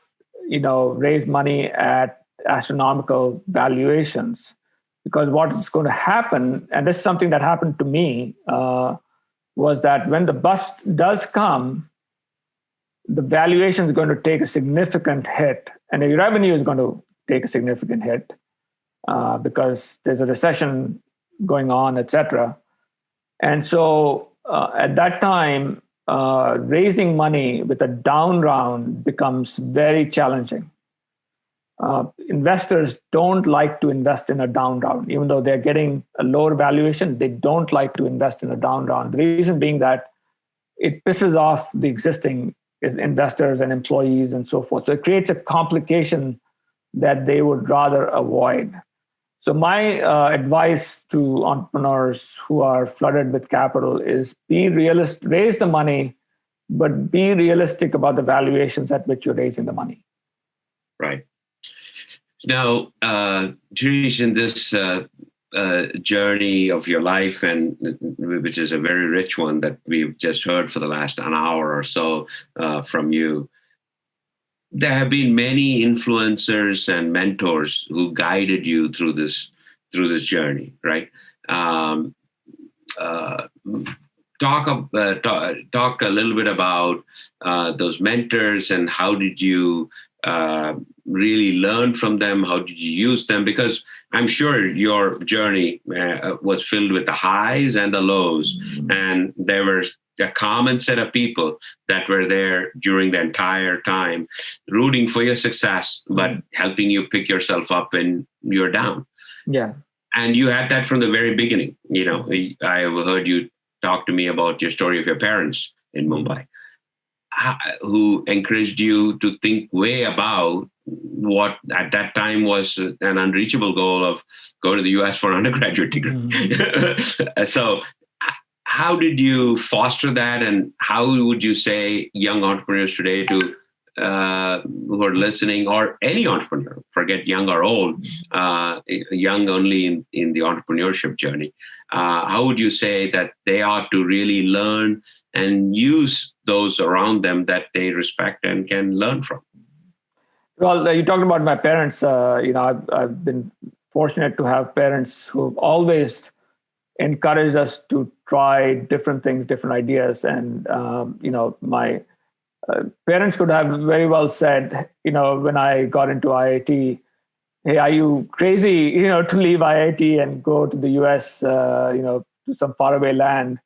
raise money at astronomical valuations, because what is going to happen, and this is something that happened to me, was that when the bust does come, the valuation is going to take a significant hit, and the revenue is going to take a significant hit because there's a recession going on, etc. And so at that time, raising money with a down round becomes very challenging. Investors don't like to invest in a down round, even though they're getting a lower valuation. They don't like to invest in a down round. The reason being that it pisses off the existing investors and employees and so forth. So it creates a complication that they would rather avoid. So my advice to entrepreneurs who are flooded with capital is be realistic, raise the money, but be realistic about the valuations at which you're raising the money. Right. Now, Shirish, in this journey of your life, and which is a very rich one that we've just heard for the last an hour or so from you, there have been many influencers and mentors who guided you through this journey, right? Talk a little bit about those mentors and how did you really learn from them? How did you use them? Because I'm sure your journey was filled with the highs and the lows, and there were a common set of people that were there during the entire time, rooting for your success, but helping you pick yourself up when you're down. Yeah. And you had that from the very beginning. I heard you talk to me about your story of your parents in Mumbai, who encouraged you to think way about what at that time was an unreachable goal of go to the US for an undergraduate degree. So how did you foster that, and how would you say young entrepreneurs today who are listening, or any entrepreneur, forget young or old, young only in the entrepreneurship journey, how would you say that they ought to really learn and use those around them that they respect and can learn from? Well, you talked about my parents. I've been fortunate to have parents who've always encouraged us to try different things, different ideas. And, my parents could have very well said, when I got into IIT, hey, are you crazy, to leave IIT and go to the US, to some faraway land?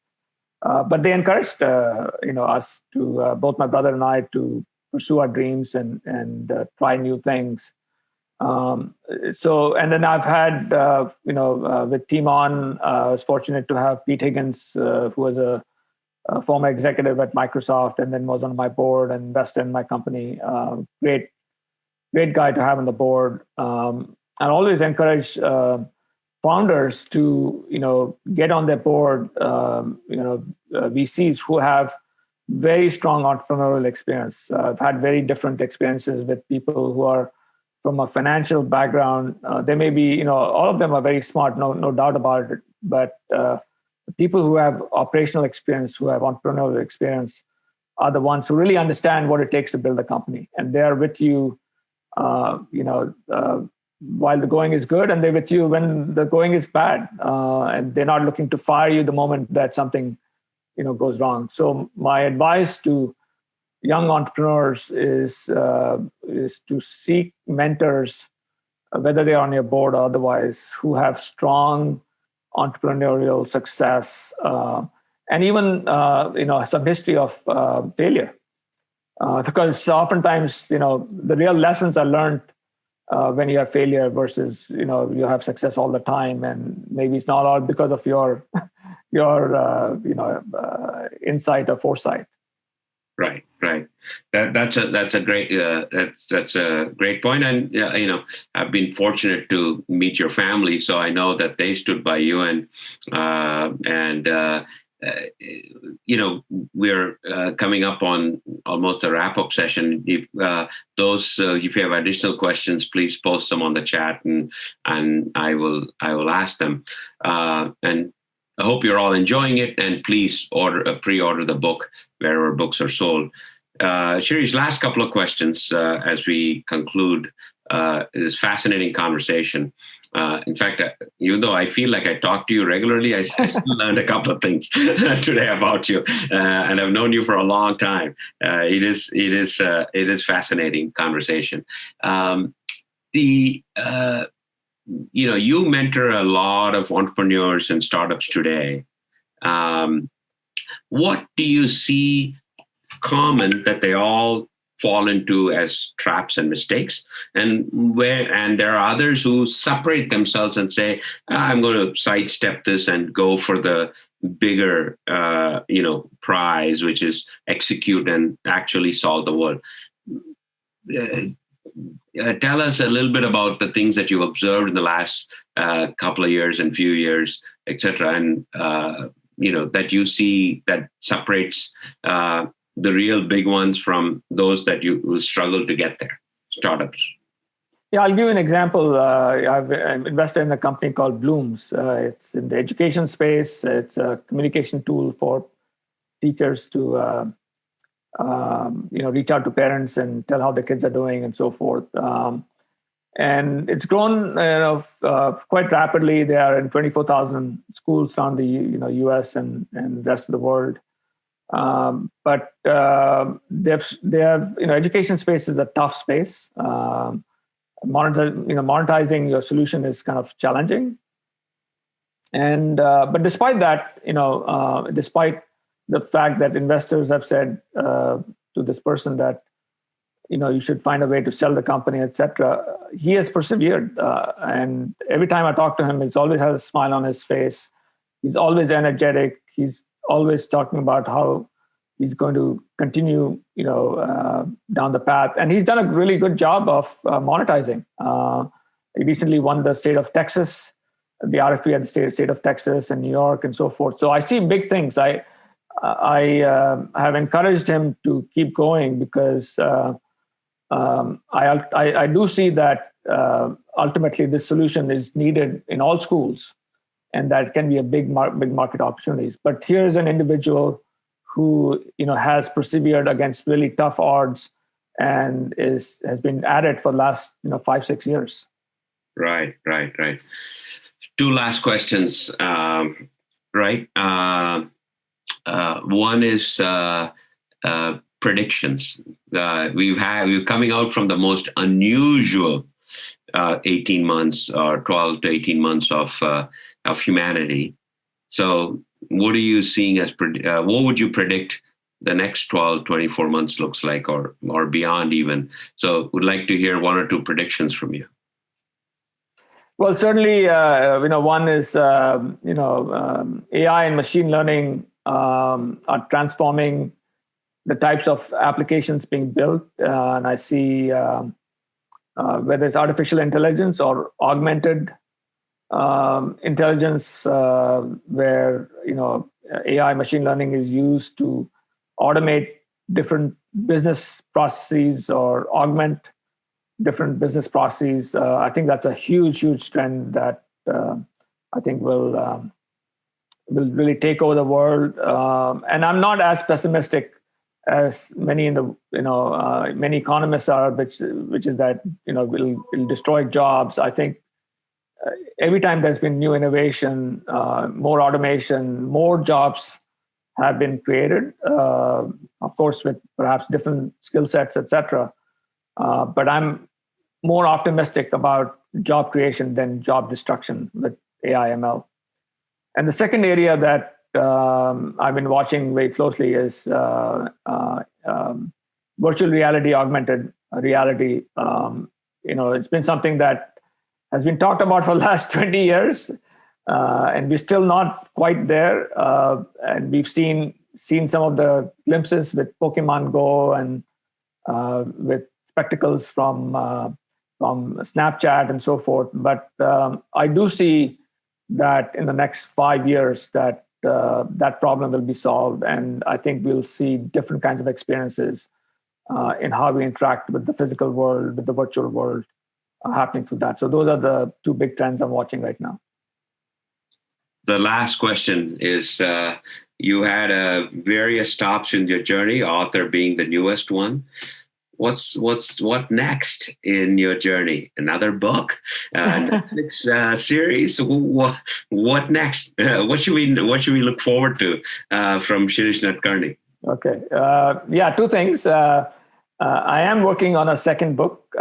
But they encouraged, us to, both my brother and I, to pursue our dreams and try new things. And then I've had, with Team On, I was fortunate to have Pete Higgins, who was a former executive at Microsoft and then was on my board and invested in my company. Great guy to have on the board. And always encourage founders to, get on their board, VCs who have very strong entrepreneurial experience. I've had very different experiences with people who are from a financial background. They may be, all of them are very smart, no doubt about it. But the people who have operational experience, who have entrepreneurial experience, are the ones who really understand what it takes to build a company. And they are with you, while the going is good, and they're with you when the going is bad. And they're not looking to fire you the moment that something, goes wrong. So my advice to young entrepreneurs is to seek mentors, whether they're on your board or otherwise, who have strong entrepreneurial success, and even some history of failure, because oftentimes the real lessons are learned when you have failure versus you have success all the time, and maybe it's not all because of your insight or foresight. Right. That's a great that's a great point. And I've been fortunate to meet your family, so I know that they stood by you, and we're coming up on almost a wrap up session. If if you have additional questions, please post them on the chat, and I will ask them. And I hope you're all enjoying it, and please pre-order the book wherever books are sold. Shirish, last couple of questions as we conclude this fascinating conversation. In fact, even though I feel like I talk to you regularly, I still learned a couple of things today about you, and I've known you for a long time. It is fascinating conversation. You mentor a lot of entrepreneurs and startups today. What do you see common that they all fall into as traps and mistakes, and there are others who separate themselves and say, I'm going to sidestep this and go for the bigger prize, which is execute and actually solve the world. Tell us a little bit about the things that you've observed in the last couple of years and few years, et cetera, and that you see that separates the real big ones from those that you will struggle to get there, startups. Yeah, I'll give you an example. I've invested in a company called Blooms. It's in the education space. It's a communication tool for teachers to reach out to parents and tell how the kids are doing and so forth. And it's grown quite rapidly. They are in 24,000 schools around the U.S. and the rest of the world. But they have education space is a tough space. Monetizing your solution is kind of challenging. And but despite that, despite the fact that investors have said to this person that you should find a way to sell the company, etc., he has persevered. And every time I talk to him, he always has a smile on his face. He's always energetic. He's always talking about how he's going to continue, down the path. And he's done a really good job of monetizing. He recently won the state of Texas, the RFP at the state of Texas and New York and so forth. So I see big things. I have encouraged him to keep going because I do see that ultimately this solution is needed in all schools, and that can be a big market opportunities. But here's an individual who has persevered against really tough odds and has been at it for the last 5-6 years. Right. Two last questions. Right. One is predictions. We're coming out from the most unusual 18 months or 12 to 18 months of humanity. So what are you seeing as, what would you predict the next 12, 24 months looks like, or beyond even? So would like to hear one or two predictions from you. Well, certainly, one is, AI and machine learning are transforming the types of applications being built. And I see whether it's artificial intelligence or augmented intelligence, where AI machine learning is used to automate different business processes or augment different business processes. I think that's a huge trend that I think will really take over the world. And I'm not as pessimistic as many many economists are, which is that will destroy jobs. I think every time there's been new innovation, more automation, more jobs have been created. Of course, with perhaps different skill sets, etc. But I'm more optimistic about job creation than job destruction with AI ML. And the second area that I've been watching very closely is virtual reality, augmented reality. It's been something that has been talked about for the last 20 years, and we're still not quite there. And we've seen some of the glimpses with Pokemon Go and with spectacles from Snapchat and so forth. But I do see that in the next 5 years that problem will be solved, and I think we'll see different kinds of experiences in how we interact with the physical world, with the virtual world happening through that. So those are the two big trends I'm watching right now. The last question is, you had various stops in your journey, author being the newest one. What next in your journey? Another book, Netflix series? What next? What should we look forward to from Shirish Nadkarni? Okay, two things. I am working on a second book,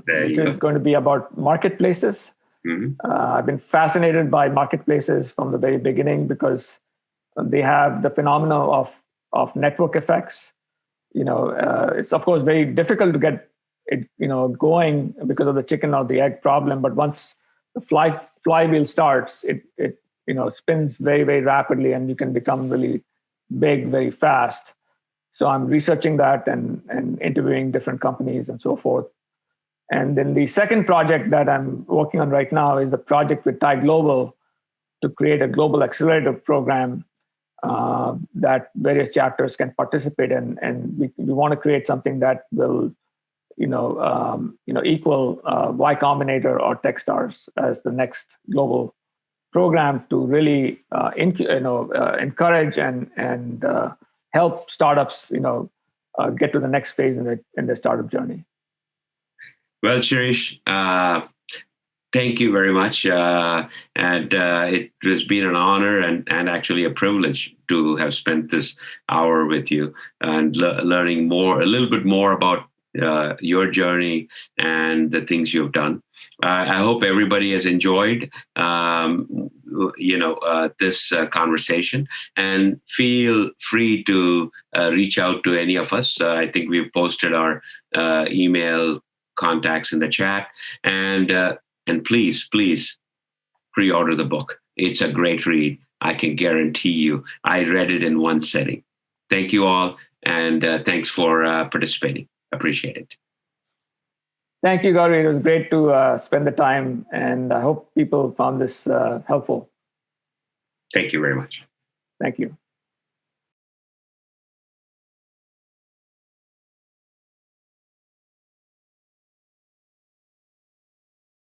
which is going to be about marketplaces. Mm-hmm. I've been fascinated by marketplaces from the very beginning because they have the phenomenon of network effects. It's of course very difficult to get it, going because of the chicken or the egg problem. But once the flywheel starts, it spins very, very rapidly, and you can become really big very fast. So I'm researching that and interviewing different companies and so forth. And then the second project that I'm working on right now is a project with Thai Global to create a global accelerator program that various chapters can participate in, and we want to create something that will, equal Y Combinator or TechStars as the next global program to really, encourage and help startups, get to the next phase in the startup journey. Well, Shirish, thank you very much. And it has been an honor and actually a privilege to have spent this hour with you and learning a little bit more about your journey and the things you've done. I hope everybody has enjoyed, this conversation, and feel free to reach out to any of us. I think we've posted our email contacts in the chat, and please pre-order the book. It's a great read. I can guarantee you. I read it in one setting. Thank you all, and thanks for participating. Appreciate it. Thank you, Gauri. It was great to spend the time, and I hope people found this helpful. Thank you very much. Thank you.